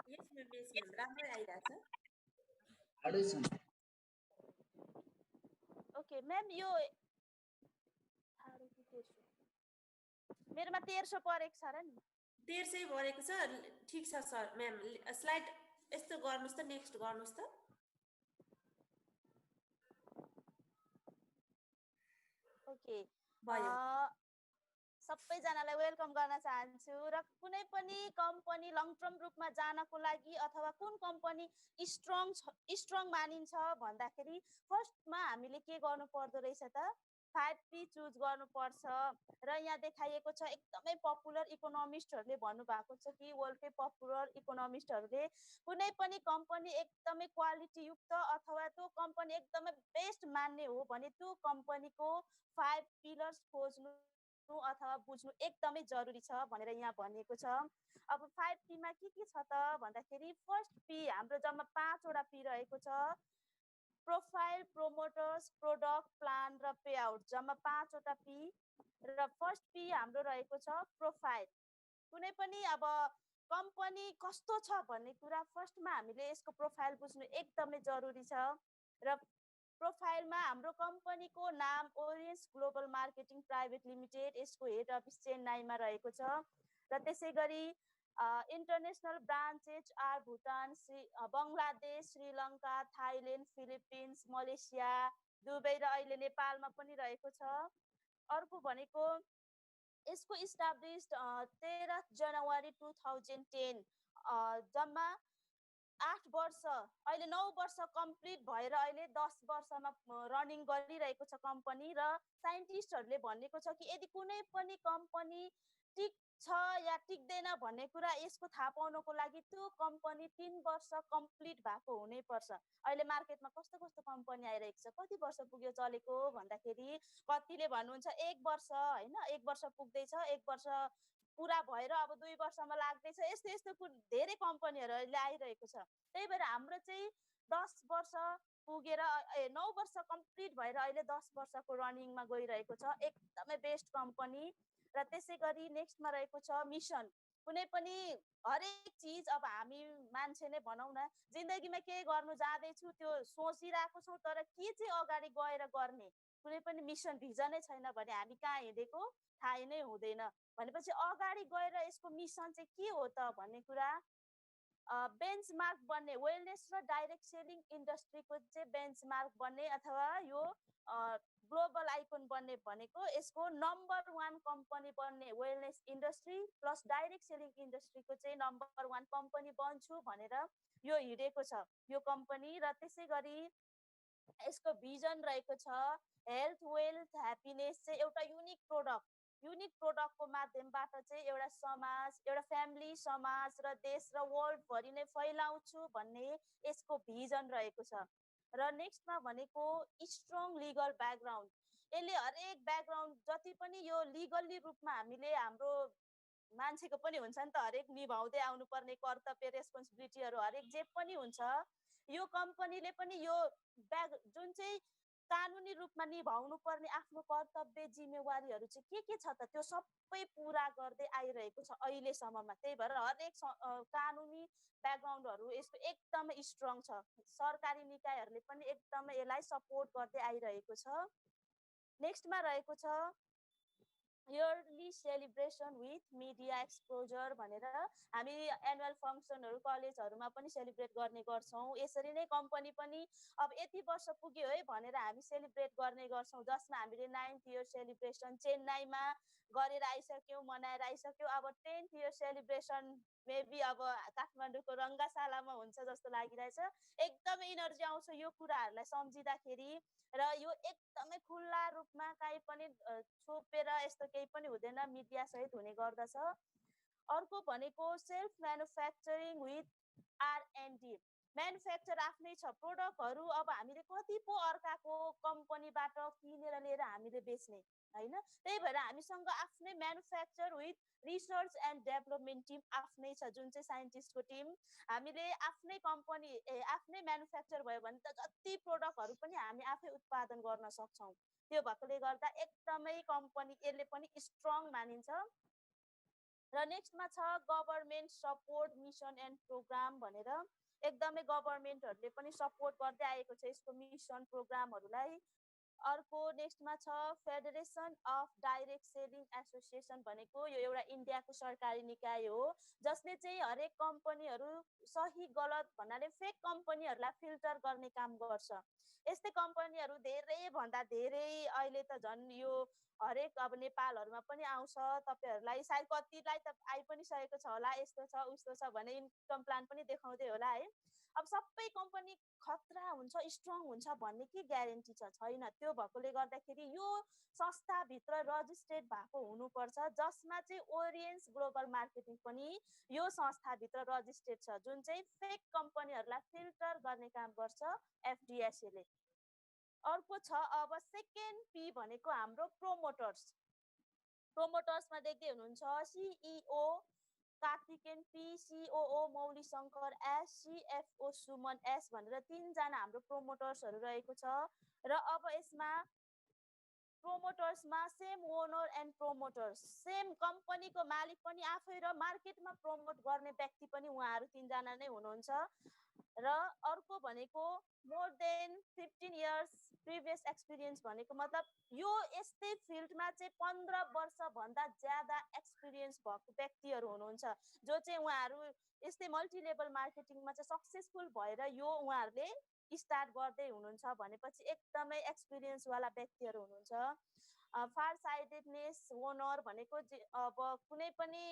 यस म्याम, यस म्याम, राम्रै आइरहेछ। ओके म्याम, यो मेरोमा तेर्सो परेको छ र नि। तेर्सै परेको छ, ठिक छ सर म्याम। स्लाइड यस्तो गर्नुहोस् त, नेक्स्ट गर्नुहोस् त। ओके, भयो। सबैजनालाई वेलकम गर्न चाहन्छु। र कुनै पनि कम्पनी लङ टर्म रूपमा जानको लागि अथवा कुन कम्पनी स्ट्रङ मानिन्छ भन्दाखेरि फर्स्टमा हामीले के गर्नु पर्दो रहेछ त 5P चुज गर्नुपर्छ। र यहाँ देखाइएको छ एकदमै पपुलर इकोनोमिस्टहरूले भन्नुभएको छ कि वर्ल्डकै पपुलर इकोनोमिस्टहरूले कुनै पनि कम्पनी एकदमै क्वालिटीयुक्त अथवा त्यो कम्पनी एकदमै बेस्ट मान्ने हो भने त्यो कम्पनीको 5 पिलर्स खोज्नु अथवा बुझ्नु एकदमै जरुरी छ भनेर यहाँ भनिएको छ। अब 5P मा के छ त भन्दाखेरि फर्स्ट पी हाम्रो जम्मा 5 वटा पी रहेको छ। प्रोफाइल, प्रोमोटर्स, प्रोडक्ट, प्लान र पेआउट, जम्मा 5 वटा पी। र फर्स्ट पी हाम्रो रहेको छ प्रोफाइल। कुनै पनि अब कम्पनी कस्तो छ भन्ने कुरा फर्स्टमा हामीले यसको प्रोफाइल बुझ्नु एकदमै जरुरी छ। र प्रोफाइलमा हाम्रो कम्पनीको नाम ओरियन्स ग्लोबल मार्केटिङ प्राइभेट लिमिटेड, यसको हेड अफिस चेन्नाईमा रहेको छ। र त्यसै गरी International branches are Bhutan, Bangladesh, Sri Lanka, Thailand, Philippines, Malaysia, Dubai र अहिले नेपालमा पनि रहेको छ। अर्को भनेको यसको इस्टाब्लिस्ड 13 जनवरी 2010 जम्मा 8 वर्ष अहिले 9 वर्ष कम्प्लिट भएर अहिले 10 वर्षमा रनिङ गरिरहेको छ कम्पनी। र साइन्टिस्टहरूले भनेको छ कि यदि कुनै पनि कम्पनी टिक्छ या टिक्दैन भन्ने कुरा यसको थाहा पाउनको लागि त्यो कम्पनी 3 वर्ष कम्प्लिट भएको हुनैपर्छ। अहिले मार्केटमा कस्तो कस्तो कम्पनी आइरहेको छ, कति वर्ष पुग्यो चलेको भन्दाखेरि कतिले भन्नुहुन्छ 1 वर्ष हैन, 1 वर्ष पुग्दैछ, 1 वर्ष पुरा भएर अब 2 वर्षमा लाग्दैछ, यस्तो यस्तो धेरै कम्पनीहरू अहिले आइरहेको छ। त्यही भएर हाम्रो चाहिँ 10 वर्ष पुगेर 9 वर्ष कम्प्लिट भएर अहिले 10 वर्षको रनिङमा गइरहेको छ, एकदमै बेस्ट कम्पनी। र त्यसै गरी नेक्स्टमा रहेको छ मिसन। कुनै पनि हरेक चिज अब हामी मान्छे नै भनौँ न, जिन्दगीमा के गर्नु जाँदैछु त्यो सोचिरहेको छौँ, तर के चाहिँ अगाडि गएर गर्ने कुनै पनि मिसन भिजनै छैन भने हामी कहाँ हिँडेको थाहै नै हुँदैन। भनेपछि अगाडि गएर यसको मिसन चाहिँ के हो त भन्ने कुरा बेन्चमार्क बन्ने, वेलनेस र डाइरेक्ट सेलिङ इन्डस्ट्रीको चाहिँ बेन्चमार्क बन्ने अथवा यो ग्लोबल आइकन बन्ने भनेको यसको नम्बर 1 कम्पनी बन्ने, wellness industry plus direct selling इन्डस्ट्रीको चाहिँ नम्बर 1 कम्पनी बन्छु भनेर यो हिँडेको छ यो कम्पनी। र त्यसै गरी यसको भिजन रहेको छ हेल्थ, वेल्थ, ह्याप्पिनेस चाहिँ एउटा युनिक प्रोडक्टको माध्यमबाट चाहिँ एउटा समाज, एउटा फ्यामिली, समाज र देश र वर्ल्डभरि नै फैलाउँछु भन्ने यसको भिजन रहेको छ। र नेक्स्टमा भनेको स्ट्रङ लिगल ब्याकग्राउन्ड। यसले हरेक ब्याकग्राउन्ड जति पनि यो लिगल्ली रूपमा हामीले हाम्रो मान्छेको पनि हुन्छ नि त, हरेक निभाउँदै आउनुपर्ने कर्तव्य रेस्पोन्सिबिलिटीहरू हरेक जे पनि हुन्छ, यो कम्पनीले पनि यो जुन चाहिँ कानुनी रूपमा निभाउनु पर्ने आफ्नो कर्तव्य जिम्मेवारीहरू चाहिँ के छ त त्यो सबै पुरा गर्दै आइरहेको छ अहिलेसम्ममा। त्यही भएर हरेक कानुनी ब्याकग्राउन्डहरू यसको एकदमै स्ट्रङ छ। सरकारी निकायहरूले पनि एकदमै यसलाई सपोर्ट गर्दै आइरहेको छ। नेक्स्टमा रहेको छ yearly celebration with media exposure भनेर हामी एनुअल फङ्सनहरू कलेजहरूमा पनि सेलिब्रेट गर्ने गर्छौँ। यसरी नै कम्पनी पनि अब यति वर्ष पुग्यो है भनेर हामी सेलिब्रेट गर्ने गर्छौँ, जसमा हामीले 9th इयर सेलिब्रेसन चेन्नाईमा गरेर आइसक्यौँ, मनाएर आइसक्यौँ। अब 10th इयर सेलिब्रेसन मेबी अब काठमाडौँको रङ्गाशालामा हुन्छ जस्तो लागिरहेछ। एकदमै इनर्जी आउँछ यो कुराहरूलाई सम्झिँदाखेरि। र यो एकदमै खुल्ला रूपमा काहीँ पनि छोपेर यस्तो केही पनि हुँदैन, मिडिया सहित हुने गर्दछ। अर्को भनेको self manufacturing with R&D। Manufacture आफ्नै छ प्रोडक्टहरू, अब हामीले कति पो अर्काको कम्पनीबाट किनेर लिएर हामीले बेच्ने हैन। त्यही भएर हामीसँग आफ्नै manufacture with research and development team आफ्नै छ, जुन चाहिँ साइन्टिस्टको टिम। हामीले आफ्नै कम्पनी आफ्नै म्यानुफ्याक्चर भयो भने त जति प्रोडक्टहरू पनि हामी आफै उत्पादन गर्न सक्छौँ। त्यो भएकोले गर्दा एकदमै कम्पनी यसले पनि स्ट्रङ मानिन्छ। र नेक्स्टमा छ government support mission and program भनेर एकदमै गभर्नमेन्टहरूले पनि सपोर्ट गर्दै आएको छ यसको मिसन प्रोग्रामहरूलाई। अर्को नेक्स्टमा छ federation of direct selling association भनेको यो एउटा इन्डियाको सरकारी निकाय हो, जसले चाहिँ हरेक कम्पनीहरू सही गलत भन्नाले फेक कम्पनीहरूलाई फिल्टर गर्ने काम गर्छ। यस्तै कम्पनीहरू धेरैभन्दा धेरै अहिले त झन् यो हरेक अब नेपालहरूमा पनि आउँछ। तपाईँहरूलाई सायद कतिलाई त आइ पनि सकेको छ होला, यस्तो छ उस्तो छ भने इन्कम प्लान पनि देखाउँदै होला है। अब सबै कम्पनी खतरा हुन्छ, स्ट्रङ हुन्छ भन्ने के ग्यारेन्टी छैन। त्यो भएकोले गर्दाखेरि यो संस्थाभित्र रजिस्ट्रेड भएको हुनुपर्छ, जसमा चाहिँ ओरियन्स ग्लोबल मार्केटिङ पनि यो संस्थाभित्र रजिस्ट्रेड छ, जुन चाहिँ फेक कम्पनीहरूलाई फिल्टर गर्ने काम गर्छ FDSA ले। अर्को छ अब सेकेन्ड P भनेको हाम्रो प्रोमोटर्समा देख्दै हुनुहुन्छ CEO कार्तिकेन P, COO मौली Shankar S, CFO Suman S भनेर 3 जना हाम्रो प्रोमोटर्सहरू रहेको छ। र अब यसमा प्रोमोटर्समा same owner and promoters, same कम्पनीको मालिक पनि आफै र मार्केटमा प्रमोट गर्ने व्यक्ति पनि उहाँहरू 3 जना नै हुनुहुन्छ। र अर्को भनेको more than 15 years previous experience भनेको मतलब यो यस्तै फिल्डमा चाहिँ 15 वर्षभन्दा ज्यादा एक्सपिरियन्स भएको व्यक्तिहरू हुनुहुन्छ, जो चाहिँ उहाँहरू यस्तै मल्टी लेभल मार्केटिङमा चाहिँ सक्सेसफुल भएर यो उहाँहरूले स्टार्ट गर्दै हुनुहुन्छ भनेपछि एकदमै एक्सपिरियन्सवाला व्यक्तिहरू हुनुहुन्छ। फार साइडेडनेस ओनर भनेको अब कुनै पनि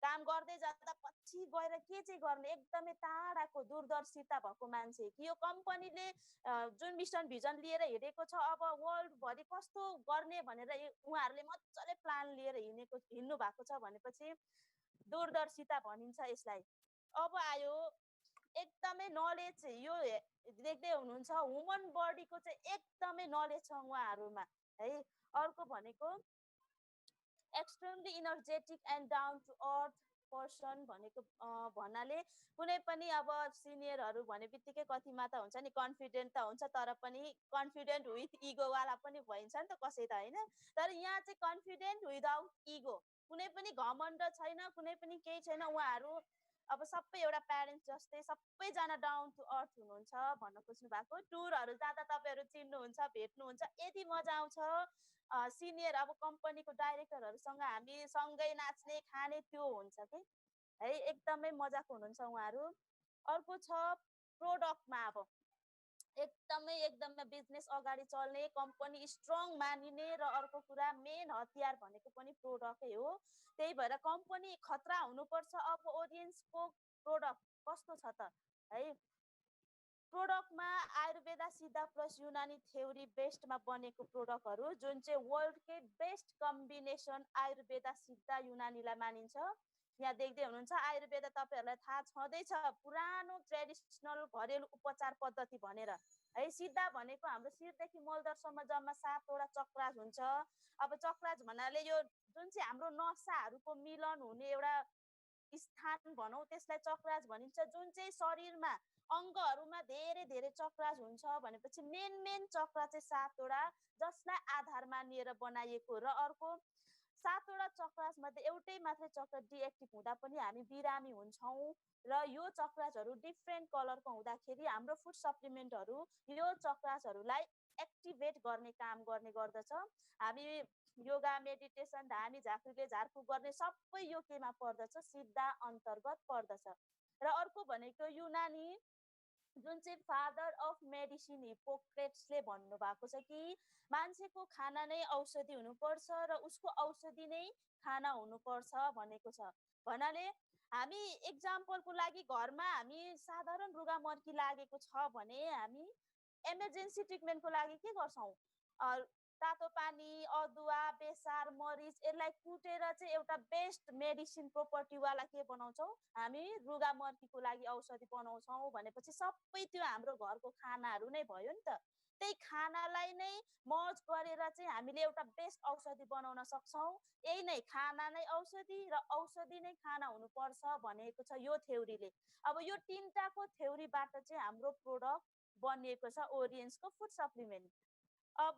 काम गर्दै जाँदा पछि गएर के चाहिँ गर्ने एकदमै टाढाको दूरदर्शिता भएको मान्छे कि यो कम्पनीले जुन मिसन भिजन लिएर हिँडेको छ अब वर्ल्डभरि कस्तो गर्ने भनेर उहाँहरूले मजाले प्लान लिएर हिँड्नु भएको छ भनेपछि दूरदर्शिता भनिन्छ यसलाई। अब आयो एकदमै नलेज, यो देख्दै हुनुहुन्छ ह्युमन बडीको चाहिँ एकदमै नलेज छ उहाँहरूमा है। अर्को भनेको extremely energetic and down to earth person भनेको भन्नाले कुनै पनि अब सिनियरहरू भने बित्तिकै कतिमा त हुन्छ नि कन्फिडेन्ट त हुन्छ, तर पनि कन्फिडेन्ट विथ इगोवाला पनि भइन्छ नि त कसै त होइन। तर यहाँ चाहिँ कन्फिडेन्ट विदाउट इगो, कुनै पनि घमण्ड छैन, कुनै पनि केही छैन। उहाँहरू अब सबै एउटा प्यारेन्ट्स जस्तै सबैजना डाउन टु अर्थ हुनुहुन्छ भन्न खोज्नु भएको। टुरहरू जाँदा तपाईँहरू चिन्नुहुन्छ, भेट्नुहुन्छ, यति मजा आउँछ। सिनियर अब कम्पनीको डाइरेक्टरहरूसँग हामी सँगै नाच्ने खाने त्यो हुन्छ कि है, एकदमै मजाको हुनुहुन्छ उहाँहरू। अर्को छ प्रोडक्टमा अब एकदमै बिजनेस अगाडि चल्ने, कम्पनी स्ट्रङ मानिने र अर्को कुरा मेन हतियार भनेको पनि प्रोडक्टै हो। त्यही भएर कम्पनी खतरा हुनुपर्छ। अब ऑडियन्सको प्रोडक्ट कस्तो छ त है। प्रोडक्टमा आयुर्वेदा सिद्धा प्लस युनानी थ्योरी बेस्टमा बनेको प्रोडक्टहरू जुन चाहिँ वर्ल्डकै बेस्ट कम्बिनेसन आयुर्वेदा सिद्धा युनानीलाई मानिन्छ। यहाँ देख्दै हुनुहुन्छ आयुर्वेदा तपाईँहरूलाई थाहा छँदैछ पुरानो ट्रेडिसनल घरेलु उपचार पद्धति भनेर है। सिद्धा भनेको हाम्रो शिरदेखि मूलधरसम्म जम्मा 7वटा चक्रास हुन्छ। अब चक्रास भन्नाले यो जुन चाहिँ हाम्रो नसाहरूको मिलन हुने एउटा स्थान भनौँ त्यसलाई चक्रास भनिन्छ। जुन चाहिँ शरीरमा अङ्गहरूमा धेरै चक्रास हुन्छ भनेपछि मेन चक्रा चाहिँ 7वटा जसलाई आधार मानिएर बनाइएको। र अर्को 7वटा चक्रास मध्ये एउटै मात्रै चक्र डिएक्टिभ हुँदा पनि हामी बिरामी हुन्छौँ। र यो चक्रासहरू डिफ्रेन्ट कलरको हुँदाखेरि हाम्रो फुड सप्लिमेन्टहरू यो चक्रासहरूलाई एक्टिभेट गर्ने काम गर्ने गर्दछ। हामी योगा मेडिटेसन धामी झाँक्रीले झारफुक गर्ने सबै यो केमा पर्दछ, सिद्धा अन्तर्गत पर्दछ। र अर्को भनेको युनानी जुन चाहिँ फादर अफ मेडिसिन हिपोक्रेट्सले भन्नुभएको छ कि मान्छेको खाना नै औषधि हुनुपर्छ र उसको औषधि नै खाना हुनुपर्छ भनेको छ। भन्नाले हामी एक्जाम्पलको लागि घरमा हामी साधारण रुगा मर्की लागेको छ भने हामी इमर्जेन्सी ट्रिटमेन्टको लागि के गर्छौँ? तातो पानी, अदुवा, बेसार, मरिच यसलाई कुटेर चाहिँ एउटा बेस्ट मेडिसिन प्रोपर्टीवाला के बनाउँछौँ हामी? रुगा मर्कीको लागि औषधि बनाउँछौँ भनेपछि सबै त्यो हाम्रो घरको खानाहरू नै भयो नि त। त्यही खानालाई नै मर्ज गरेर चाहिँ हामीले एउटा बेस्ट औषधि बनाउन सक्छौँ। यही नै खाना नै औषधि र औषधि नै खाना हुनुपर्छ भनेको छ यो थ्योरीले। अब यो 3टाको थ्योरीबाट चाहिँ हाम्रो प्रोडक्ट बनिएको छ ओरियन्सको फुड सप्लिमेन्ट। अब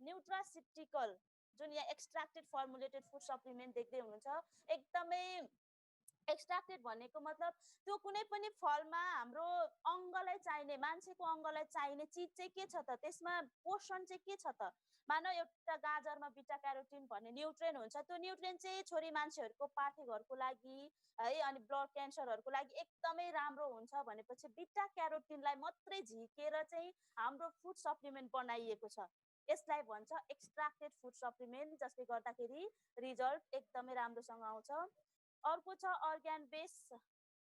न्युट्रासिटिकल जुन यहाँ एक्सट्र्याक्टेड फर्मुलेटेड फुड सप्लिमेन्ट देख्दै हुनुहुन्छ, एकदमै एक्सट्र्याक्टेड भनेको मतलब त्यो कुनै पनि फलमा हाम्रो अङ्गलाई चाहिने, मान्छेको अङ्गलाई चाहिने चिज चाहिँ के छ त, त्यसमा पोषण चाहिँ के छ त? मानव एउटा गाजरमा बिटा क्यारोटिन भन्ने न्युट्रिएन्ट हुन्छ, त्यो न्युट्रिएन्ट चाहिँ छोरी मान्छेहरूको पाठेघरको लागि है अनि ब्लड क्यान्सरहरूको लागि एकदमै राम्रो हुन्छ भनेपछि बिटा क्यारोटिनलाई मात्रै झिकेर चाहिँ हाम्रो फुड सप्लिमेन्ट बनाइएको छ। यसलाई भन्छ एक्सट्र्याक्टेड फुड सप्लिमेन्ट, जसले गर्दाखेरि रिजल्ट एकदमै राम्रोसँग आउँछ। अर्को छ organ base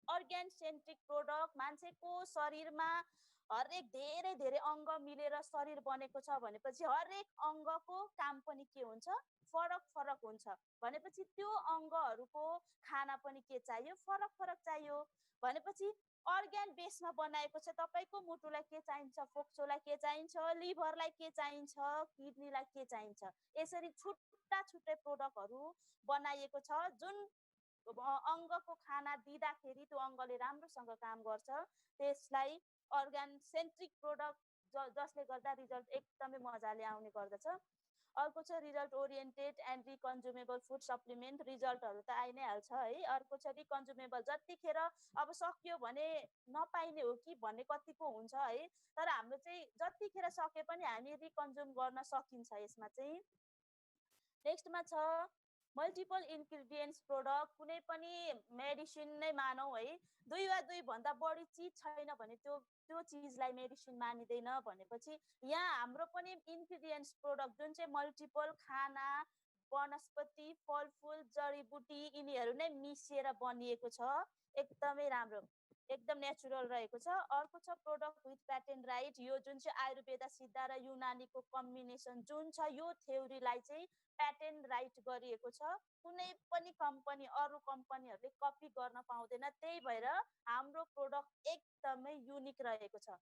organ centric product. मान्छेको शरीरमा हरेक धेरै अङ्ग मिलेर शरीर बनेको छ भनेपछि हरेक अङ्गको काम पनि के हुन्छ? फरक हुन्छ भनेपछि त्यो अङ्गहरूको खाना पनि के चाहियो? फरक चाहियो भनेपछि अर्ग्यान बेसमा बनाएको छ। तपाईँको मुटुलाई के चाहिन्छ? फोक्सोलाई के चाहिन्छ? लिभरलाई के चाहिन्छ? किडनीलाई के चाहिन्छ? यसरी छुट्टै प्रोडक्टहरू बनाइएको छ जुन अङ्गको खाना दिँदाखेरि त्यो अङ्गले राम्रोसँग काम गर्छ। त्यसलाई अर्ग्यान सेन्ट्रिक प्रोडक्ट जसले गर्दा रिजल्ट एकदमै मजाले आउने गर्दछ। अर्को छ result oriented and reconsumable food supplement. रिजल्टहरू त आइ नै हाल्छ है। अर्को छ रिकन्ज्युमेबल, जतिखेर अब सक्यो भने नपाइने हो कि भन्ने कतिको हुन्छ है, तर हाम्रो चाहिँ जतिखेर सके पनि हामी रिकन्ज्युम गर्न सकिन्छ यसमा चाहिँ। नेक्स्टमा छ मल्टिपल इन्ग्रिडियन्ट्स प्रोडक्ट। कुनै पनि मेडिसिन नै मानौँ है, 2 वा 2 भन्दा बढी चिज छैन भने त्यो चिजलाई मेडिसिन मानिँदैन भनेपछि यहाँ हाम्रो पनि इन्ग्रिडियन्ट्स प्रोडक्ट जुन चाहिँ मल्टिपल खाना, वनस्पति, फलफुल, जडीबुटी यिनीहरू नै मिसिएर बनिएको छ। एकदमै राम्रो, एकदम नेचुरल रहेको छ। अर्को छ प्रोडक्ट विथ प्याटेन्ट राइट। यो जुन चाहिँ आयुर्वेदा, सिद्धा र युनानीको कम्बिनेसन जुन छ, यो थ्योरीलाई चाहिँ प्याटेन्ट राइट गरिएको छ। कुनै पनि कम्पनी, अरू कम्पनीहरूले कपी गर्न पाउँदैन। त्यही भएर हाम्रो प्रोडक्ट एकदमै युनिक रहेको छ।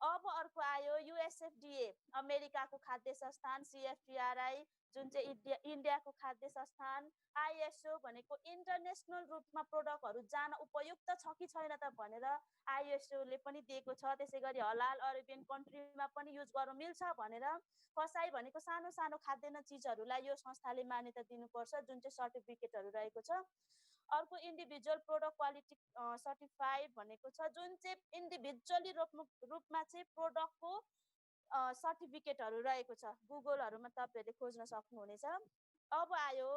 अब अर्को आयो युएसएफडीए, अमेरिकाको खाद्य संस्थान, सीएफटीआरआई जुन चाहिँ इन्डियाको खाद्य संस्थान, आइएसओ भनेको इन्टरनेसनल रूपमा प्रोडक्टहरू जान उपयुक्त छ कि छैन त भनेर आइएसओले पनि दिएको छ। त्यसै गरी हलाल अरेबियन कन्ट्रीमा पनि युज गर्न मिल्छ भनेर कसाई भनेको सानो सानो खाद्यान्न चिजहरूलाई यो संस्थाले मान्यता दिनुपर्छ, जुन चाहिँ सर्टिफिकेटहरू रहेको छ। अर्को इन्डिभिजुअल प्रोडक्ट क्वालिटी सर्टिफाइड भनेको छ, जुन चाहिँ इन्डिभिजुअली रूपमा चाहिँ प्रोडक्टको सर्टिफिकेटहरू रहेको छ। गुगलहरूमा तपाईँहरूले खोज्न सक्नुहुनेछ। अब आयो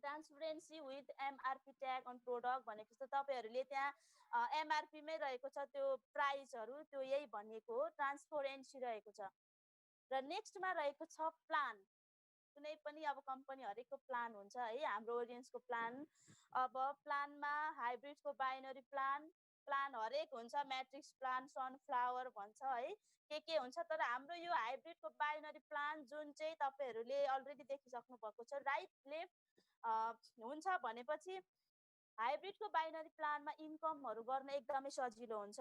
transparency with MRP tag on product भनेको छ तपाईँहरूले त्यहाँ एमआरपीमै रहेको छ त्यो प्राइसहरू, त्यो यही भनेको हो, ट्रान्सपरेन्सी रहेको छ। र नेक्स्टमा रहेको छ प्लान। कुनै पनि अब कम्पनी हरेकको प्लान हुन्छ है, हाम्रो ओडियन्सको प्लान। अब प्लानमा हाइब्रिडको बाइनरी प्लान हरेक हुन्छ, म्याट्रिक्स प्लान, सनफ्लावर भन्छ है, के हुन्छ। तर हाम्रो यो हाइब्रिडको बाइनरी प्लान जुन चाहिँ तपाईँहरूले अलरेडी देखिसक्नु भएको छ, राइट लेफ्ट हुन्छ भनेपछि हाइब्रिडको बाइनरी प्लानमा इन्कमहरू गर्न एकदमै सजिलो हुन्छ।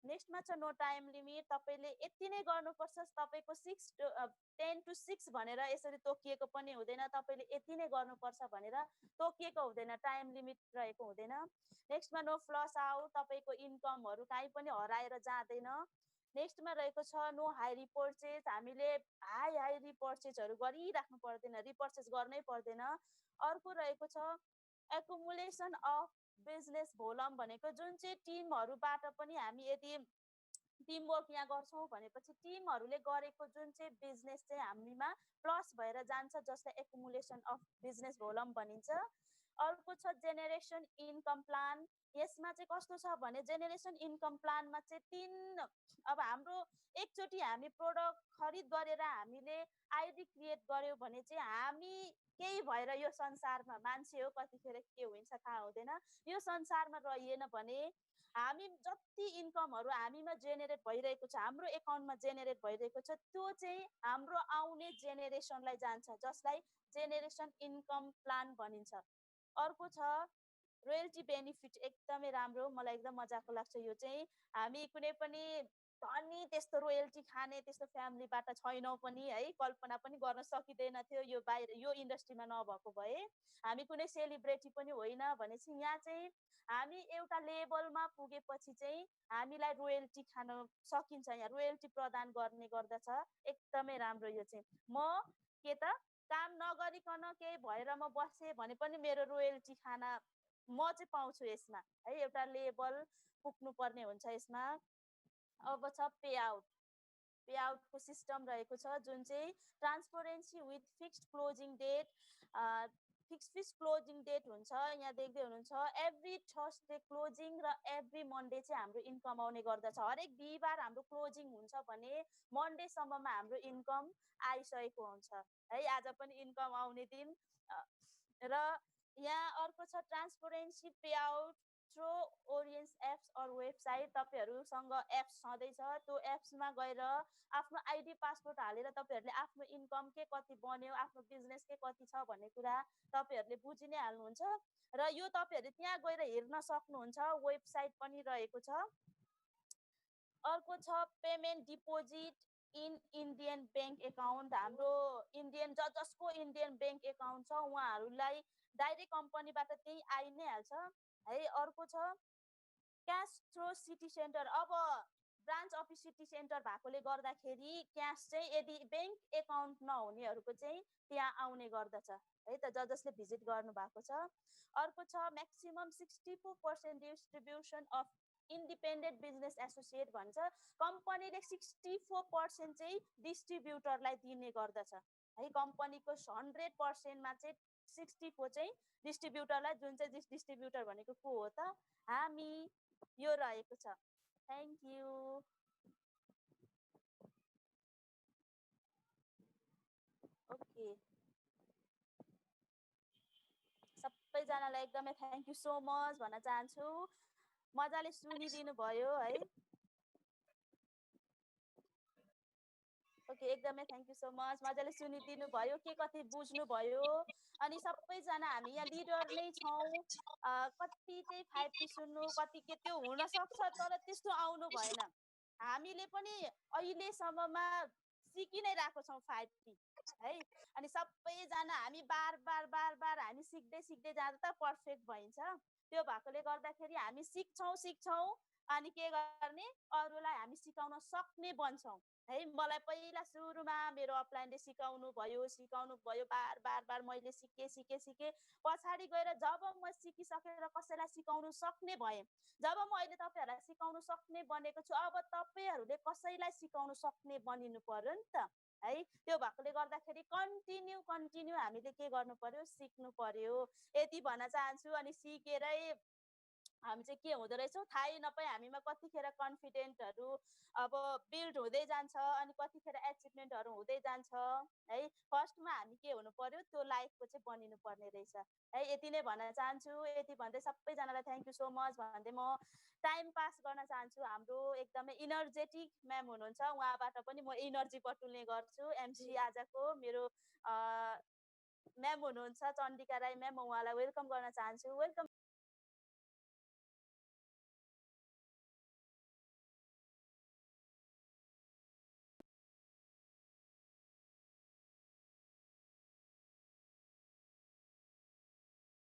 नेक्स्टमा छ नो टाइम लिमिट। तपाईँले यति नै गर्नुपर्छ, तपाईँको 10 to 6 भनेर यसरी तोकिएको पनि हुँदैन, तपाईँले यति नै गर्नुपर्छ भनेर तोकिएको हुँदैन, टाइम लिमिट रहेको हुँदैन। नेक्स्टमा नो फ्लस आउट, तपाईँको इन्कमहरू काहीँ पनि हराएर जाँदैन। नेक्स्टमा रहेको छ नो हाई रिपर्चेज, हामीले हाई रिपर्चेजहरू गरिराख्नु पर्दैन, रिपर्चेज गर्नै पर्दैन। अर्को रहेको छ एकुमुलेसन अफ बिजनेस भोलम भनेको जुन चाहिँ टिमहरूबाट पनि हामी यदि टिमवर्क यहाँ गर्छौँ भनेपछि टिमहरूले गरेको जुन चाहिँ बिजनेस चाहिँ हामीमा प्लस भएर जान्छ, जसलाई एकुमुलेसन अफ बिजनेस भोलम भनिन्छ। अर्को छ जेनेरेसन इन्कम प्लान। यसमा चाहिँ कस्तो छ भने जेनेरेसन इन्कम प्लानमा चाहिँ अब हाम्रो एकचोटि हामी प्रोडक्ट खरिद गरेर हामीले आइडी क्रिएट गर्यो भने चाहिँ हामी केही भएर यो संसारमा, मान्छे हो कतिखेर के हुन्छ थाहा हुँदैन, यो संसारमा रहिएन भने हामी जति इन्कमहरू हामीमा जेनेरेट भइरहेको छ, हाम्रो एकाउन्टमा जेनेरेट भइरहेको छ, त्यो चाहिँ हाम्रो आउने जेनेरेसनलाई जान्छ, जसलाई जेनेरेसन इन्कम प्लान भनिन्छ। अर्को छ रोयल्टी बेनिफिट, एकदमै राम्रो, मलाई एकदम मजाको लाग्छ यो चाहिँ। हामी कुनै पनि धनी त्यस्तो रोयल्टी खाने त्यस्तो फ्यामिलीबाट छैनौँ पनि है, कल्पना पनि गर्न सकिँदैन थियो यो बाहिर यो इन्डस्ट्रीमा नभएको भए। हामी कुनै सेलिब्रेटी पनि होइन भनेपछि यहाँ चाहिँ हामी एउटा लेभलमा पुगेपछि चाहिँ हामीलाई रोयल्टी खान सकिन्छ, यहाँ रोयल्टी प्रदान गर्ने गर्दछ। एकदमै राम्रो यो चाहिँ। म के त काम नगरिकन केही भएर म बसेँ भने पनि मेरो रोयल्टी खाना म चाहिँ पाउँछु यसमा है, एउटा लेभल पुग्नु पर्ने हुन्छ यसमा। अब छ पे आउटको सिस्टम रहेको छ, जुन चाहिँ transparency with fixed closing date. Fix closing date हुन्छ, यहाँ देख्दै हुनुहुन्छ एभ्री थर्सडे क्लोजिङ र एभ्री मन्डे चाहिँ हाम्रो इन्कम आउने गर्दछ। हरेक बिहिबार हाम्रो क्लोजिङ हुन्छ भने मन्डेसम्ममा हाम्रो इन्कम आइसकेको हुन्छ है, आज पनि इन्कम आउने दिन। र यहाँ अर्को छ transparency pay out through Orians apps or website. तपाईँहरूसँग एप्स छँदैछ, त्यो एप्समा गएर आफ्नो आइडी पासवर्ड हालेर तपाईँहरूले आफ्नो इन्कम के कति बन्यो, आफ्नो बिजनेस के कति छ भन्ने कुरा तपाईँहरूले बुझि नै हाल्नुहुन्छ। र यो तपाईँहरूले त्यहाँ गएर हेर्न सक्नुहुन्छ, वेबसाइट पनि रहेको छ। अर्को छ payment deposit in Indian bank account. हाम्रो इन्डियन जसको इन्डियन ब्याङ्क एकाउन्ट छ उहाँहरूलाई डाइरेक्ट कम्पनीबाट त्यही आइ नै हाल्छ है। अर्को छ क्यास थ्रो सिटी सेन्टर। अब ब्रान्च अफिस सिटी सेन्टर भएकोले गर्दाखेरि क्यास चाहिँ यदि ब्याङ्क एकाउन्ट नहुनेहरूको चाहिँ त्यहाँ आउने गर्दछ है त, जसले भिजिट गर्नु भएको छ। अर्को छ maximum 64% distribution of independent business associate भन्छ। कम्पनीले 64% चाहिँ डिस्ट्रिब्युटरलाई दिने गर्दछ है। कम्पनीको 100%मा चाहिँ 64 चाहिँ डिस्ट्रिब्युटरलाई, जुन चाहिँ डिस्ट्रिब्युटर भनेको को हो त, हामी यो रहेको छ। Thank you. ओके, सबैजनालाई एकदमै थ्याङ्क यू सो मच भन्न चाहन्छु। मजाले सुनिदिनु भयो है। ओके, एकदमै थ्याङ्क यू सो मच। मजाले सुनिदिनु भयो, के कति बुझ्नु भयो। अनि सबैजना हामी यहाँ लिडर नै छौँ। कति चाहिँ 5P सुन्नु, कति के त्यो हुनसक्छ, तर त्यस्तो आउनु भएन। हामीले पनि अहिलेसम्ममा सिकि नै रहेको छौँ 5P है। अनि सबैजना हामी बार बार हामी सिक्दै जाँदा त पर्फेक्ट भइन्छ। त्यो भएकोले गर्दाखेरि हामी सिक्छौँ अनि के गर्ने, अरूलाई हामी सिकाउन सक्ने बन्छौँ है। मलाई पहिला सुरुमा मेरो अपलाइनले सिकाउनु भयो, बार मैले सिकेँ। पछाडि गएर जब म सिकिसकेर कसैलाई सिकाउनु सक्ने भएँ, जब म अहिले तपाईँहरूलाई सिकाउनु सक्ने बनेको छु, अब तपाईँहरूले कसैलाई सिकाउनु सक्ने बनिनु पर्यो नि त है। त्यो भएकोले गर्दाखेरि कन्टिन्यू हामीले के गर्नु पर्यो, सिक्नु पर्यो, यति भन्न चाहन्छु। अनि सिकेरै हामी चाहिँ के हुँदो रहेछौँ थाहै नपाई हामीमा कतिखेर कन्फिडेन्टहरू अब बिल्ड हुँदै जान्छ अनि कतिखेर एचिभमेन्टहरू हुँदै जान्छ है। फर्स्टमा हामी के हुनु पर्यो, त्यो लाइफको चाहिँ बनिनु पर्ने रहेछ है। यति नै भन्न चाहन्छु। यति भन्दै सबैजनालाई थ्याङ्क यू सो मच भन्दै म टाइम पास गर्न चाहन्छु। हाम्रो एकदमै इनर्जेटिक म्याम हुनुहुन्छ, उहाँबाट पनि म इनर्जी बटुल्ने गर्छु। एमसी आजको मेरो म्याम हुनुहुन्छ चण्डिका राई म्याम, म उहाँलाई वेलकम गर्न चाहन्छु। Welcome.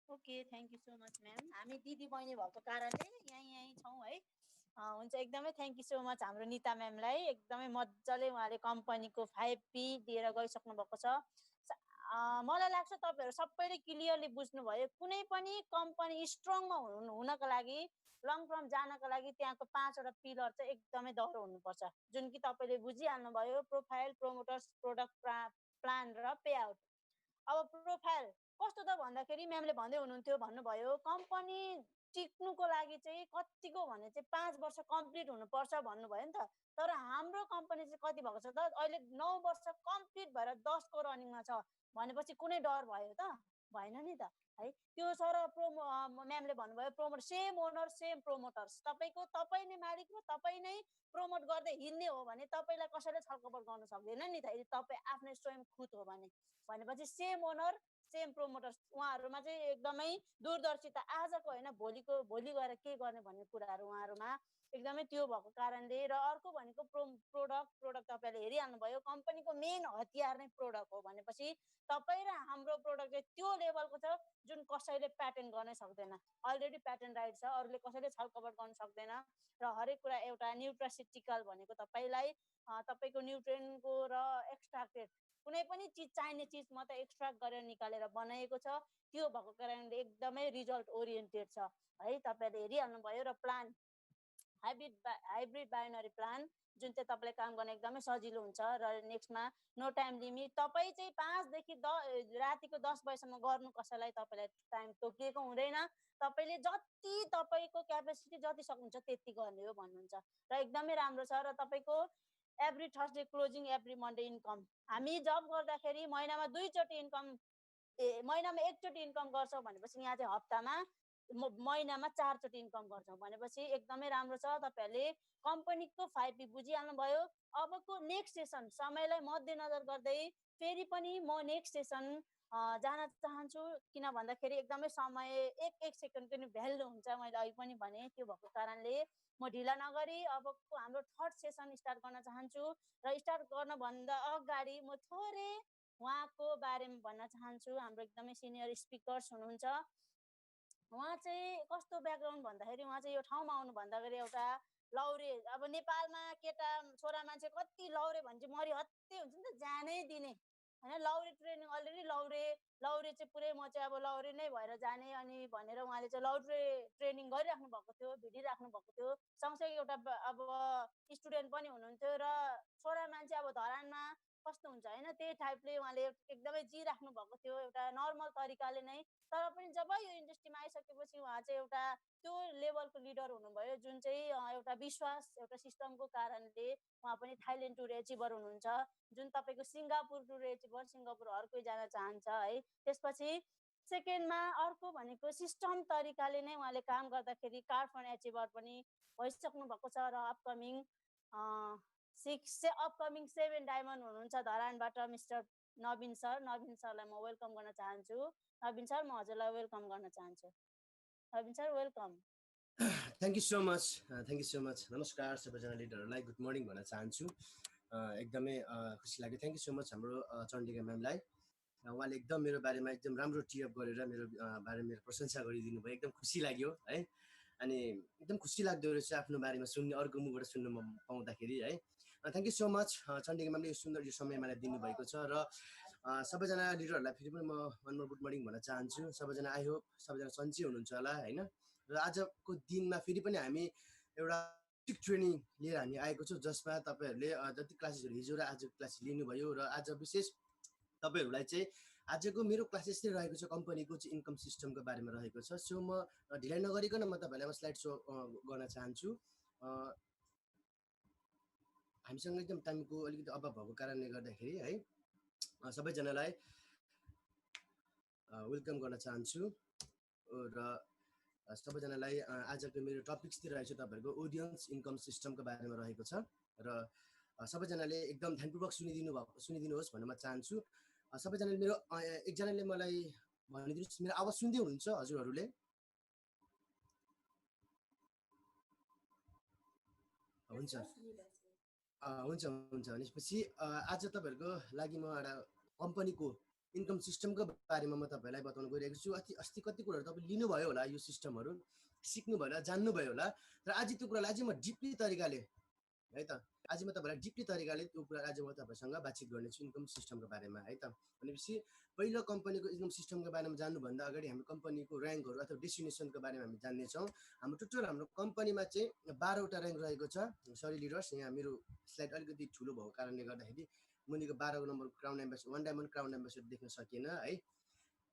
Okay, thank you so much ma'am. हामी दिदी बहिनी भएको कारणले यहीँ छौँ है। हुन्छ, एकदमै थ्याङ्क यू सो मच हाम्रो निता म्यामलाई। एकदमै मजाले उहाँले कम्पनीको 5P दिएर गइसक्नु भएको छ। मलाई लाग्छ तपाईँहरू सबैले क्लियरली बुझ्नुभयो। कुनै पनि कम्पनी स्ट्रङमा हुनको लागि, लङ टर्म जानको लागि त्यहाँको 5वटा पिलर चाहिँ एकदमै दह्रो हुनुपर्छ, जुन कि तपाईँले बुझिहाल्नुभयो। प्रोफाइल, प्रोमोटर्स, प्रोडक्ट प्लान र पे आउट। अब प्रोफाइल कस्तो त भन्दाखेरि म्यामले भन्दै हुनुहुन्थ्यो, भन्नुभयो कम्पनी टिक्नुको लागि चाहिँ कतिको भने चाहिँ 5 वर्ष कम्प्लिट हुनुपर्छ भन्नुभयो नि त। तर हाम्रो कम्पनी चाहिँ कति भएको छ त, अहिले 9 वर्ष कम्प्लिट भएर 10 को रनिङमा छ भनेपछि कुनै डर भयो त? भएन नि त है। त्यो सर म्यामले भन्नुभयो promote, same owner same promoters. तपाईँ नै मालिक र तपाईँ नै प्रमोट गर्दै हिँड्ने हो भने तपाईँलाई कसैले छलकपट गर्न सक्दैन नि त, यदि तपाईँ आफ्नै स्वयं खुद हो भनेपछि सेम ओनर सेम प्रोमोटर्स। उहाँहरूमा चाहिँ एकदमै दूरदर्शिता, आजको होइन भोलि गएर के गर्ने भन्ने कुराहरू उहाँहरूमा एकदमै त्यो भएको कारणले। र अर्को भनेको प्रोडक्ट तपाईँले हेरिहाल्नुभयो, कम्पनीको मेन हतियार नै प्रोडक्ट हो भनेपछि तपाईँ र हाम्रो प्रोडक्ट चाहिँ त्यो लेभलको छ जुन कसैले प्याटेन्ट गर्नै सक्दैन। अलरेडी प्याटेन्ट राइट छ, अरूले कसैले छलकपट गर्न सक्दैन। र हरेक कुरा एउटा न्युट्रासिटिकल भनेको तपाईँलाई तपाईँको न्युट्रियनको र एक्सट्राक्टेड कुनै पनि चिज, चाहिने चिज मात्रै एक्सट्र्याक्ट गरेर निकालेर बनाएको छ। त्यो भएको कारणले एकदमै रिजल्ट ओरिएन्टेड छ है। तपाईँले हेरिहाल्नुभयो। र प्लान हाइब्रिड बाइनरी प्लान, जुन चाहिँ तपाईँले काम गर्न एकदमै सजिलो हुन्छ। र नेक्स्टमा नो टाइम लिमिट। तपाईँ चाहिँ 5 देखि रातिको 10 बजीसम्म गर्नु कसैलाई तपाईँलाई टाइम तोकिएको हुँदैन। तपाईँले जति तपाईँको क्यापेसिटी जति सक्नुहुन्छ त्यति गर्ने हो भन्नुहुन्छ र एकदमै राम्रो छ। र तपाईँको every Thursday closing, every Monday income. हामी जब गर्दाखेरि महिनामा 2 चोटि इन्कम, महिनामा 1 चोटि इन्कम गर्छौँ भनेपछि यहाँ चाहिँ हप्तामा महिनामा 4 चोटि इन्कम गर्छौँ भनेपछि एकदमै राम्रो छ। तपाईँहरूले कम्पनीको 5P बुझिहाल्नुभयो। अबको नेक्स्ट सेसन समयलाई मध्यनजर गर्दै फेरि पनि म नेक्स्ट सेसन जान चाहन्छु, किन भन्दाखेरि एकदमै समय एक सेकेन्डको नि भ्यालु हुन्छ। मैले अघि पनि भने, त्यो भएको कारणले म ढिला नगरी अबको हाम्रो थर्ड सेसन स्टार्ट गर्न चाहन्छु। र स्टार्ट गर्नभन्दा अगाडि म थोरै उहाँको बारेमा भन्न चाहन्छु। हाम्रो एकदमै सिनियर स्पिकर्स हुनुहुन्छ। उहाँ चाहिँ कस्तो ब्याकग्राउन्ड भन्दाखेरि, उहाँ चाहिँ यो ठाउँमा आउनुभन्दा अगाडि एउटा लौरे अब नेपालमा केटा छोरा मान्छे कति लौरे भने चाहिँ मरि हत्ते हुन्छ नि त जानै दिने होइन लौरे ट्रेनिङ अलरेडी लौरे चाहिँ पुरै म चाहिँ अब लौरे नै भएर जाने अनि भनेर उहाँले चाहिँ लौरे ट्रेनिङ गरिराख्नु भएको थियो भिडिराख्नु भएको थियो सँगसँगै एउटा अब स्टुडेन्ट पनि हुनुहुन्थ्यो र छोरा मान्छे अब धरानमा कस्तो हुन्छ होइन त्यही टाइपले उहाँले एकदमै जिराख्नु भएको थियो एउटा नर्मल तरिकाले नै तर पनि जब यो इन्डस्ट्रीमा आइसकेपछि उहाँ चाहिँ एउटा त्यो लेभलको लिडर हुनुभयो जुन चाहिँ एउटा विश्वास एउटा सिस्टमको कारणले उहाँ पनि थाइल्यान्ड टुर एचिभर हुनुहुन्छ जुन तपाईँको सिङ्गापुर टुर एचिभर सिङ्गापुर हर कोही जान चाहन्छ है त्यसपछि सेकेन्डमा अर्को भनेको सिस्टम तरिकाले नै उहाँले काम गर्दाखेरि कार्ड फन्ड एचिभर पनि भइसक्नु भएको छ र अपकमिङ 7 डायमन्ड हुनुहुन्छ धरानबाट मिस्टर नवीन सरलाई म वेलकम गर्न चाहन्छु नवीन सर म हजुरलाई वेलकम गर्न चाहन्छु Naveen sir welcome thank you so much नमस्कार सबैजना लिडरहरूलाई गुड मर्निङ भन्न चाहन्छु एकदमै खुसी लाग्यो थ्याङ्क यू सो मच हाम्रो चण्डिका म्यामलाई उहाँले एकदम मेरो बारेमा एकदम राम्रो टिअप गरेर मेरो बारेमा मेरो प्रशंसा गरिदिनु भयो एकदम खुसी लाग्यो है अनि एकदम खुसी लाग्दो रहेछ आफ्नो बारेमा सुन्ने अर्को मुखबाट सुन्न पाउँदाखेरि है thank you so much Chandika म्यामले यो सुन्दर यो समय मलाई दिनुभएको छ र सबैजना लिडरहरूलाई फेरि पनि म वान मोर गुड मर्निङ भन्न चाहन्छु सबैजना आई होप सबैजना सन्चै हुनुहुन्छ होला होइन र आजको दिनमा फेरि पनि हामी एउटा ट्रेनिङ लिएर हामी आएको छौँ जसमा तपाईँहरूले जति क्लासेसहरू हिजो र आज क्लास लिनुभयो र आज विशेष तपाईँहरूलाई चाहिँ आजको मेरो क्लासेस चाहिँ रहेको छ कम्पनीको चाहिँ इन्कम सिस्टमको बारेमा रहेको छ सो म ढिलाइ नगरिकन म तपाईँहरूलाई स्लाइड सो गर्न चाहन्छु हामीसँग एकदम टाइमको अलिकति अभाव भएको कारणले गर्दाखेरि है सबैजनालाई वेलकम गर्न चाहन्छु र सबैजनालाई आजको मेरो टपिक्स चाहिँ रहेछ तपाईँहरूको ऑडियन्स इन्कम सिस्टमको बारेमा रहेको छ र सबैजनाले एकदम ध्यानपूर्वक सुनिदिनुहोस् भन्न म चाहन्छु सबैजनाले मेरो एकजनाले मलाई भनिदिनुहोस् मेरो आवाज सुन्दै हुनुहुन्छ हजुरहरूले हुन्छ भनेपछि आज तपाईँहरूको लागि म एउटा कम्पनीको इन्कम सिस्टमको बारेमा म तपाईँलाई बताउन गइरहेको छु अस्ति कति कुराहरू तपाईँले लिनुभयो होला यो सिस्टमहरू सिक्नुभयो होला जान्नुभयो होला र आज त्यो कुरालाई अझै म डिपली तरिकाले है त आज म तपाईँलाई डिपली तरिकाले त्यो कुरा आज म तपाईँसँग बातचित गर्नेछु इन्कम सिस्टमको बारेमा है त भनेपछि पहिलो कम्पनीको इन्कम सिस्टमको बारेमा जान्नुभन्दा अगाडि हामी कम्पनीको ऱ्याङ्कहरू अथवा डेस्टिनेसनको बारेमा हामी जान्नेछौँ हाम्रो कम्पनीमा चाहिँ 12वटा ऱ्याङ्क रहेको छ सरी लिडर्स यहाँ मेरो स्लाइड अलिकति ठुलो भएको कारणले गर्दाखेरि मुनिको 12 नम्बरको crown ambassador 1 diamond crown ambassador देख्न सकिएन है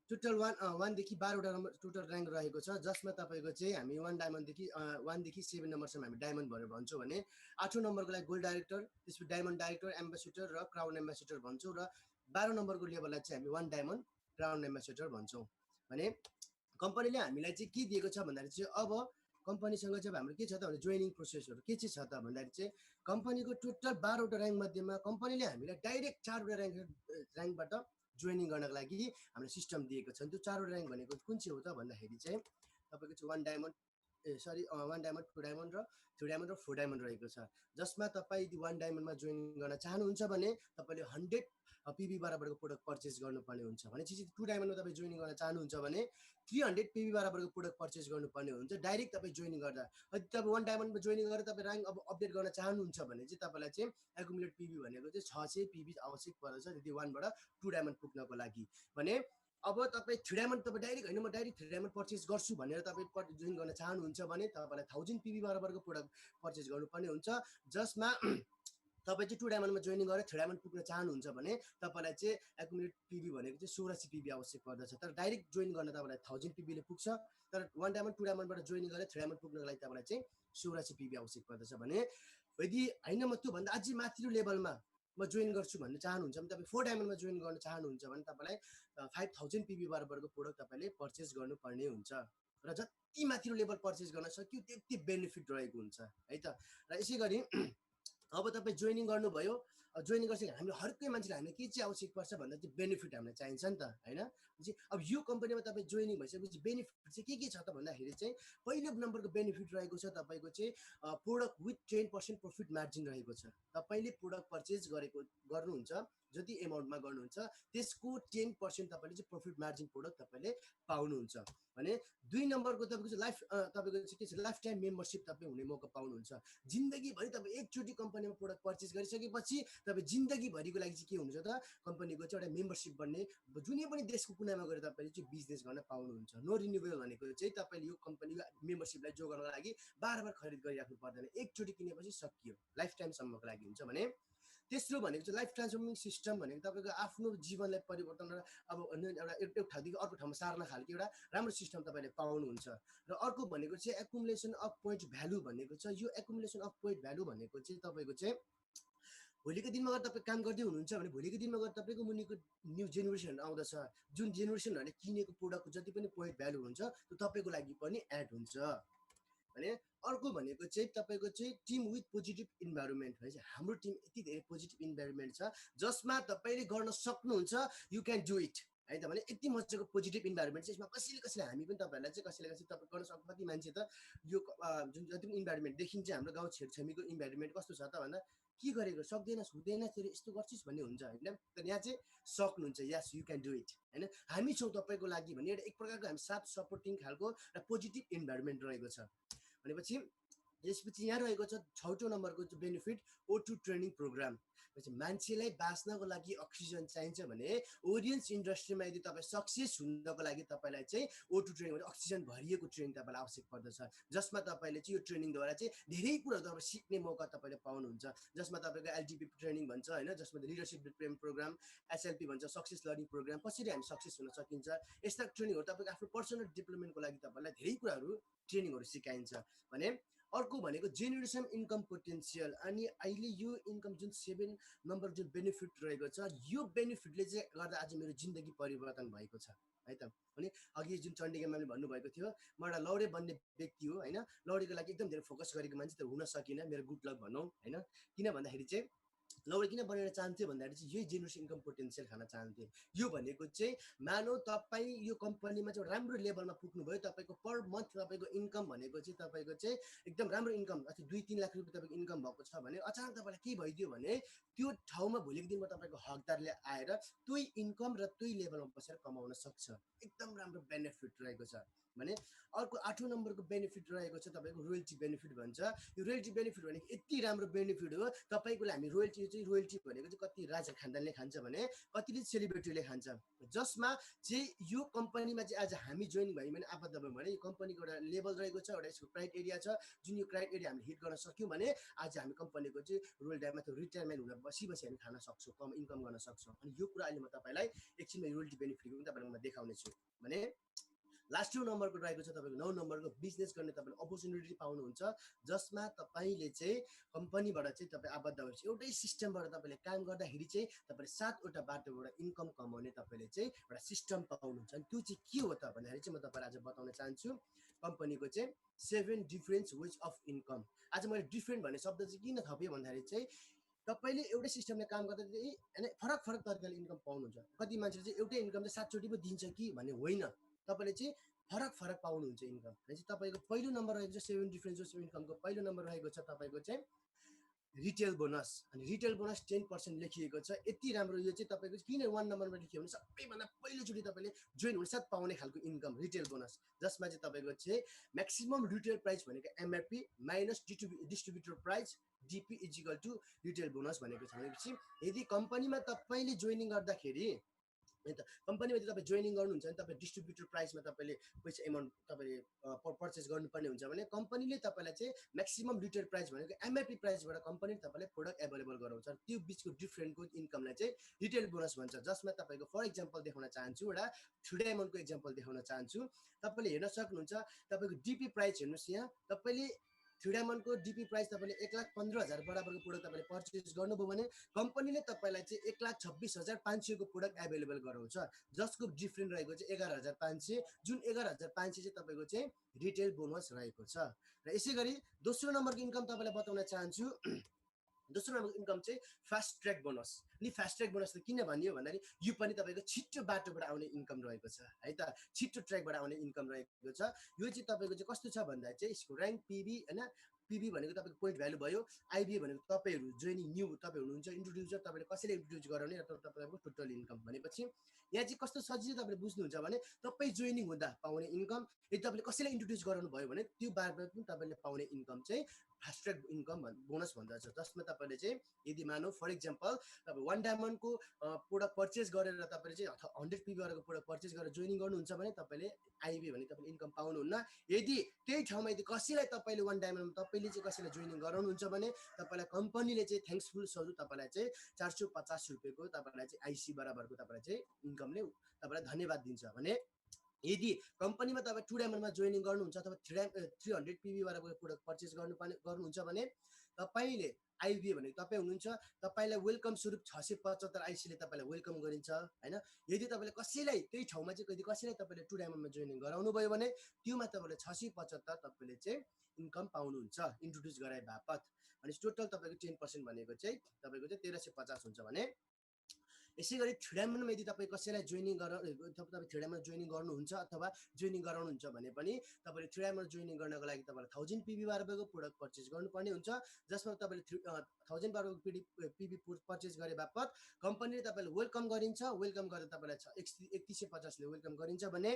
टोटल 1 देखि 12वटा नम्बर टोटल ऱ्याङ्क रहेको छ जसमा तपाईँको चाहिँ हामी 1 डायमन्डदेखि 1 देखि 7 नम्बरसम्म हामी डायमन्ड भनेर भन्छौँ भने 8औं नम्बरको लागि गोल्ड डाइरेक्टर त्यसपछि डायमन्ड डाइरेक्टर एम्बेसडर र क्राउन एम्बेसडर भन्छौँ र 12 नम्बरको लेभललाई चाहिँ हामी 1 डायमन्ड क्राउन एम्बेसडर भन्छौँ भने कम्पनीले हामीलाई चाहिँ के दिएको छ भन्दाखेरि चाहिँ अब कम्पनीसँग चाहिँ हाम्रो के छ त भने जोइनिङ प्रोसेसहरू के चाहिँ छ त भन्दाखेरि चाहिँ कम्पनीको टोटल 12वटा ऱ्याङ्क मध्येमा कम्पनीले हामीलाई डाइरेक्ट 4वटा ऱ्याङ्कबाट जोइनिङ गर्नको लागि हामीले सिस्टम दिएको छ त्यो 4वटा ऱ्याङ्क भनेको कुन चाहिँ हो त भन्दाखेरि चाहिँ तपाईँको चाहिँ 1 डायमन्ड 1 डायमन्ड 2 डायमन्ड र 3 डायमन्ड र 4 डायमन्ड रहेको छ जसमा तपाईँ यदि 1 डायमन्डमा जोइन गर्न चाहनुहुन्छ भने तपाईँले 100 पिबी बराबरको प्रोडक्ट पर्चेस गर्नुपर्ने हुन्छ भनेपछि 2 डायमन्डमा तपाईँ जोइनिङ गर्न चाहनुहुन्छ भने 300 पिबी बराबरको प्रोडक्ट पर्चेस गर्नुपर्ने हुन्छ डाइरेक्ट तपाईँ जोइनिङ गर्दा यदि तपाईँ 1 डायमन्डमा जोइनिङ गरेर तपाईँ ऱ्याङ्क अब अपडेट गर्न चाहनुहुन्छ भने चाहिँ तपाईँलाई चाहिँ एकुमुलेट पिबी भनेको चाहिँ 600 पिबी आवश्यक पर्दछ यदि 1 बाट 2 डायमन्ड पुग्नको लागि भने अब तपाईँ 3 डायमन्ड तपाईँ डाइरेक्ट होइन म डाइरेक्ट 3 डायमन्ड पर्चेस गर्छु भनेर तपाईँ जोइन गर्न चाहनुहुन्छ भने तपाईँलाई 1000 पिबी बराबरको प्रोडक्ट पर्चेस गर्नुपर्ने हुन्छ जसमा तपाईँ चाहिँ 2 डायमन्डमा जोइनिङ गरेर 3 डायमन्ड पुग्न चाहनुहुन्छ भने तपाईँलाई चाहिँ एकुमुलेट पिबी भनेको चाहिँ 1600 पिबी आवश्यक पर्दछ तर डाइरेक्ट जोइन गर्न तपाईँलाई 1000 पिबीले पुग्छ तर 1 डायमन्ड 2 डायमन्डबाट जोइन गरेर 3 डायमन्ड पुग्नको लागि तपाईँलाई चाहिँ 1600 पिबी आवश्यक पर्दछ भने यदि होइन म त्योभन्दा अझै माथिल्लो लेभलमा म जोइन गर्छु भन्ने चाहनुहुन्छ भने तपाईँ 4 डायमन्डमा जोइन गर्न चाहनुहुन्छ भने तपाईँलाई 5000 पिबी बराबरको प्रोडक्ट तपाईँले पर्चेस गर्नुपर्ने हुन्छ र जति माथिल्लो लेभल पर्चेस गर्न सक्यो त्यति बेनिफिट रहेको हुन्छ है त र यसै गरी अब तपाईँ जोइनिङ गर्नुभयो, जोइनिङ गर्छ हामीले हरेकै मान्छेलाई हामीले के चाहिँ आवश्यक पर्छ भन्दा चाहिँ बेनिफिट हामीलाई चाहिन्छ नि त होइन। अब यो कम्पनीमा तपाईँ जोइनिङ भइसकेपछि बेनिफिट चाहिँ के छ त भन्दाखेरि चाहिँ पहिलो नम्बरको बेनिफिट रहेको छ तपाईँको चाहिँ प्रोडक्ट विथ 10% प्रफिट मार्जिन रहेको छ। तपाईँले प्रोडक्ट पर्चेज गर्नुहुन्छ जति एमाउन्टमा गर्नुहुन्छ त्यसको 10% तपाईँले चाहिँ प्रफिट मार्जिन प्रोडक्ट तपाईँले पाउनुहुन्छ भने। 2 नम्बरको तपाईँको चाहिँ तपाईँको चाहिँ के छ लाइफ टाइम मेम्बरसिप तपाईँ हुने मौका पाउनुहुन्छ। जिन्दगीभरि तपाईँ एकचोटि कम्पनीमा प्रोडक्ट पर्चेस गरिसकेपछि तपाईँ जिन्दगीभरिको लागि चाहिँ के हुन्छ त कम्पनीको चाहिँ एउटा मेम्बरसिप बन्ने जुनै पनि देशको कुनामा गएर तपाईँले चाहिँ बिजनेस गर्न पाउनुहुन्छ। नो रिन्युएबल भनेको चाहिँ तपाईँले यो कम्पनीको मेम्बरसिपलाई जोगाउनको लागि बार खरिद गरिराख्नु पर्दैन, एकचोटि किनेपछि सकियो, लाइफ टाइमसम्मको लागि हुन्छ भने। तेस्रो भनेको चाहिँ लाइफ ट्रान्सफर्मिङ सिस्टम भनेको तपाईँको आफ्नो जीवनलाई परिवर्तन र अब एउटा ठाउँदेखि अर्को ठाउँमा सार्न खालको एउटा राम्रो सिस्टम तपाईँले पाउनुहुन्छ। र अर्को भनेको चाहिँ एकुमुलेसन अफ पोइन्ट भ्यालु भनेको छ। यो एकुमुलेसन अफ पोइन्ट भ्यालु भनेको चाहिँ तपाईँको चाहिँ भोलिको दिनमा गएर तपाईँ काम गर्दै हुनुहुन्छ भने भोलिको दिनमा गएर तपाईँको मुनिको न्यू जेनेरेसन आउँदछ, जुन जेनेरेसनहरूले किनेको प्रोडक्टको जति पनि पोइन्ट भ्यालु हुन्छ त्यो तपाईँको लागि पनि एड हुन्छ भने। अर्को भनेको चाहिँ तपाईँको चाहिँ टिम विथ पोजिटिभ इन्भाइरोमेन्ट है। हाम्रो टिम यति धेरै पोजिटिभ इन्भाइरोमेन्ट छ जसमा तपाईँले गर्न सक्नुहुन्छ, यु क्यान डु इट है त भने। यति मजाको पोजिटिभ इन्भाइरोमेन्ट चाहिँ यसमा कसैले हामी पनि तपाईँहरूलाई चाहिँ कसैले तपाईँ गर्न सक्नु। कति मान्छे त यो जुन जति पनि इन्भाइरोमेन्ट देखिन्छ हाम्रो गाउँ छेउछाउको इन्भाइरोमेन्ट कस्तो छ त भन्दा के गरेको सक्दैनस् हुँदैन तेरो यस्तो गर्छिस् भन्ने हुन्छ होइन। तर यहाँ चाहिँ सक्नुहुन्छ, yes you can do it होइन। हामी छौँ तपाईँको लागि भन्ने एउटा एक प्रकारको हामी साथ सपोर्टिङ खालको र पोजिटिभ इन्भाइरोमेन्ट रहेको छ भनेपछि। यसपछि यहाँ रहेको छ 6औं नम्बरको चाहिँ बेनिफिट O2 ट्रेनिङ प्रोग्राम। मान्छेलाई बाँच्नको लागि अक्सिजन चाहिन्छ भने ओरियन्स इन्डस्ट्रीमा यदि तपाईँ सक्सेस हुनको लागि तपाईँलाई चाहिँ O2 ट्रेनिङ भने अक्सिजन भरिएको ट्रेनिङ तपाईँलाई आवश्यक पर्दछ, जसमा तपाईँले चाहिँ यो ट्रेनिङद्वारा चाहिँ धेरै कुराहरू तपाईँ सिक्ने मौका तपाईँले पाउनुहुन्छ। जसमा तपाईँको LDP ट्रेनिङ भन्छ होइन, जसमा लिडरसिप डेभलपमेन्ट प्रोग्राम, SLP भन्छ सक्सेस लर्निङ प्रोग्राम, कसरी हामी सक्सेस हुन सकिन्छ। यस्ता ट्रेनिङहरू तपाईँको आफ्नो पर्सनल डेभलपमेन्टको लागि तपाईँलाई धेरै कुराहरू ट्रेनिङहरू सिकाइन्छ भने। अर्को भनेको जेनेरेसन इन्कम पोटेन्सियल। अनि अहिले यो इन्कम जुन 7 नम्बर जुन बेनिफिट रहेको छ यो बेनिफिटले चाहिँ गर्दा आज मेरो जिन्दगी परिवर्तन भएको छ है त भने। अघि जुन चण्डिका म्यामले भन्नुभएको थियो म एउटा लौरे बन्ने व्यक्ति हो होइन, लौरेको लागि एकदम धेरै फोकस गरेको मान्छे तर हुन सकिनँ, मेरो गुड लक भनौँ होइन। किन भन्दाखेरि चाहिँ लौरे किन बनेर चाहन्थेँ भन्दाखेरि चाहिँ यही जेनेरेसन इन्कम पोटेन्सियल खान चाहन्थेँ। यो भनेको चाहिँ मानौ तपाईँ यो कम्पनीमा चाहिँ राम्रो लेभलमा पुग्नुभयो, तपाईँको पर मन्थ तपाईँको इन्कम भनेको चाहिँ तपाईँको चाहिँ एकदम राम्रो इन्कम 2-3 लाख रुपियाँ तपाईँको इन्कम भएको छ भने अचानक तपाईँलाई के भइदियो भने त्यो ठाउँमा भोलिको दिनमा तपाईँको हकदारले आएर त्यही इन्कम र त्यही लेभलमा बसेर कमाउन सक्छ। एकदम राम्रो बेनिफिट रहेको छ भने। अर्को 8औं नम्बरको बेनिफिट रहेको छ तपाईँको रोयल्टी बेनिफिट भन्छ। यो रोयल्टी बेनिफिट भनेको यति राम्रो बेनिफिट हो तपाईँको हामी रोयल्टी भनेको चाहिँ कति राजा खानदानले खान्छ भने कतिले सेलिब्रिटीले खान्छ, जसमा चाहिँ यो कम्पनीमा चाहिँ आज हामी जोइन भयौँ भने आबद्ध भयौँ भने यो कम्पनीको एउटा लेभल रहेको छ, एउटा यसको क्राइटेरिया छ। जुन यो क्राइटेरिया हामीले हिट गर्न सक्यौँ भने आज हामी कम्पनीको चाहिँ रोयल्टीमा त्यो रिटायरमेन्ट हुन बसी हामी खान सक्छौँ, कम इन्कम गर्न सक्छौँ। अनि यो कुरा अहिले म तपाईँलाई एकछिनमा रोयल्टी बेनिफिटको पनि तपाईँलाई म देखाउने छु भने। लास्ट नम्बरको रहेको छ तपाईँको 9 नम्बरको बिजनेस गर्ने तपाईँले अपर्च्युनिटी पाउनुहुन्छ, जसमा तपाईँले चाहिँ कम्पनीबाट चाहिँ तपाईँ आबद्ध भएपछि एउटै सिस्टमबाट तपाईँले काम गर्दाखेरि चाहिँ तपाईँले 7वटा बाटोबाट इन्कम कमाउने तपाईँले चाहिँ एउटा सिस्टम पाउनुहुन्छ। अनि त्यो चाहिँ के हो त भन्दाखेरि चाहिँ म तपाईँलाई आज बताउन चाहन्छु कम्पनीको चाहिँ 7 डिफ्रेन्ट वेज अफ इन्कम। आज मैले डिफ्रेन्ट भन्ने शब्द चाहिँ किन थपेँ भन्दाखेरि चाहिँ तपाईँले एउटै सिस्टमले काम गर्दा चाहिँ होइन फरक तरिकाले इन्कम पाउनुहुन्छ। कति मान्छेले चाहिँ एउटै इन्कम चाहिँ 7 चोटि पो दिन्छ कि भन्ने होइन, तपाईँले चाहिँ फरक पाउनुहुन्छ इन्कम। चाहिँ तपाईँको पहिलो नम्बर रहेको छ 7 डिफ्रेन्ट अफ इन्कमको पहिलो नम्बर रहेको छ तपाईँको चाहिँ रिटेल बोनस। अनि रिटेल बोनस 10% लेखिएको छ। यति राम्रो यो चाहिँ तपाईँको किन 1 नम्बरमा लेखियो भने सबैभन्दा पहिलोचोटि तपाईँले जोइन हुन साथ पाउने खालको इन्कम रिटेल बोनस, जसमा चाहिँ तपाईँको चाहिँ म्याक्सिमम रिटेल प्राइस भनेको MRP minus distributor price DP is equal to retail bonus भनेको छ। भनेपछि यदि कम्पनीमा तपाईँले जोइनिङ गर्दाखेरि है त कम्पनीमा यदि तपाईँ जोइनिङ गर्नुहुन्छ भने तपाईँ डिस्ट्रिब्युटर प्राइसमा तपाईँले पैसा एमाउन्ट तपाईँले पर्चेस गर्नुपर्ने हुन्छ भने कम्पनीले तपाईँलाई चाहिँ म्याक्सिमम रिटेल प्राइस भनेको MRP प्राइसबाट कम्पनीले तपाईँले प्रोडक्ट एभाइलेबल गराउँछ। त्यो बिचको डिफ्रेन्टको इन्कमलाई चाहिँ रिटेल बोनस भन्छ, जसमा तपाईँको फर इक्जाम्पल देखाउन चाहन्छु, एउटा 3 डायमन्डको इक्जाम्पल देखाउन चाहन्छु। तपाईँले हेर्न सक्नुहुन्छ तपाईँको DP प्राइस हेर्नुहोस्, यहाँ तपाईँले 3 डायमन्डको DP प्राइस तपाईँले 1,15,000 बराबरको प्रोडक्ट तपाईँले पर्चेस गर्नुभयो भने कम्पनीले तपाईँलाई चाहिँ 1,26,500 को प्रोडक्ट एभाइलेबल गराउँछ, जसको डिफ्रेन्ट रहेको चाहिँ 11,500, जुन 11,500 चाहिँ तपाईँको चाहिँ रिटेल बोनस रहेको छ। र यसै गरी दोस्रो नम्बरको इन्कम तपाईँलाई बताउन चाहन्छु दोस्रो नम्बरको इन्कम चाहिँ फास्ट ट्र्याक बोनस। अनि फास्ट ट्र्याक बोनस किन भनियो भन्दाखेरि यो पनि तपाईँको छिटो बाटोबाट आउने इन्कम रहेको छ है त, छिटो ट्र्याकबाट आउने इन्कम रहेको छ। यो चाहिँ तपाईँको चाहिँ कस्तो छ भन्दा चाहिँ यसको ऱ्याङ्क पिबी होइन, पिबी भनेको तपाईँको पोइन्ट भ्यालु भयो, आइबी भनेको तपाईँहरू जोइनिङ न्यू तपाईँ हुनुहुन्छ इन्ट्रोड्युसर, तपाईँले कसैले इन्ट्रोड्युस गराउने र तपाईँको टोटल इन्कम भनेपछि यहाँ चाहिँ कस्तो सजिलो तपाईँले बुझ्नुहुन्छ भने तपाईँ जोइनिङ हुँदा पाउने इन्कम, यदि तपाईँले कसैलाई इन्ट्रोड्युस गराउनु भयो भने त्यो बारमा पनि तपाईँले पाउने इन्कम चाहिँ फास्ट ट्र्याक इन्कम बोनस भन्दछ। जसमा तपाईँले चाहिँ यदि मानौ फर इक्जाम्पल तपाईँ 1 डायमन्डको प्रोडक्ट पर्चेस गरेर तपाईँले चाहिँ 100 पिबी वालाको प्रोडक्ट पर्चेस गरेर जोइनिङ गर्नुहुन्छ भने तपाईँले आइबी भने तपाईँले इन्कम पाउनुहुन्न। यदि त्यही ठाउँमा यदि कसैलाई तपाईँले 1 डायमन्डमा तपाईँले चाहिँ कसैलाई जोइनिङ गराउनुहुन्छ भने तपाईँलाई कम्पनीले चाहिँ थ्याङ्क्सफुल स्वरूप तपाईँलाई चाहिँ 450 रुपियाँको तपाईँलाई चाहिँ आइसी बराबरको तपाईँलाई चाहिँ इन्कमले तपाईँलाई धन्यवाद दिन्छ भने यदि कम्पनीमा तपाईँ 2 डायमन्डमा जोइनिङ गर्नुहुन्छ अथवा 300 पिबी वालाको प्रोडक्ट पर्चेस गर्नुहुन्छ भने तपाईँले आइबी भनेको तपाईँ हुनुहुन्छ, तपाईँलाई वेलकम स्वरूप 675 आइसीले तपाईँलाई वेलकम गरिन्छ होइन। यदि तपाईँले कसैलाई त्यही ठाउँमा चाहिँ यदि कसैलाई तपाईँले 2 डायमन्डमा जोइनिङ गराउनु भयो भने त्योमा तपाईँले 675 तपाईँले चाहिँ इन्कम पाउनुहुन्छ इन्ट्रोड्युस गराए बापत। अनि टोटल तपाईँको 10% भनेको चाहिँ तपाईँको चाहिँ 1350 हुन्छ भने यसै गरी 3 डायमन्डमा यदि तपाईँ कसैलाई जोइनिङ तपाईँ 3 डायमन्ड जोइनिङ गर्नुहुन्छ अथवा जोइनिङ गराउनुहुन्छ भने पनि तपाईँले 3 डायमन्ड जोइनिङ गर्नको लागि तपाईँलाई 1000 पिबी बराबरको प्रोडक्ट पर्चेस गर्नुपर्ने हुन्छ। जसमा तपाईँले 1000 बराबरको पिबी पर्चेस गरे बापत कम्पनीले तपाईँलाई वेलकम गरिन्छ। वेलकम गरेर तपाईँलाई 3150ले वेलकम गरिन्छ भने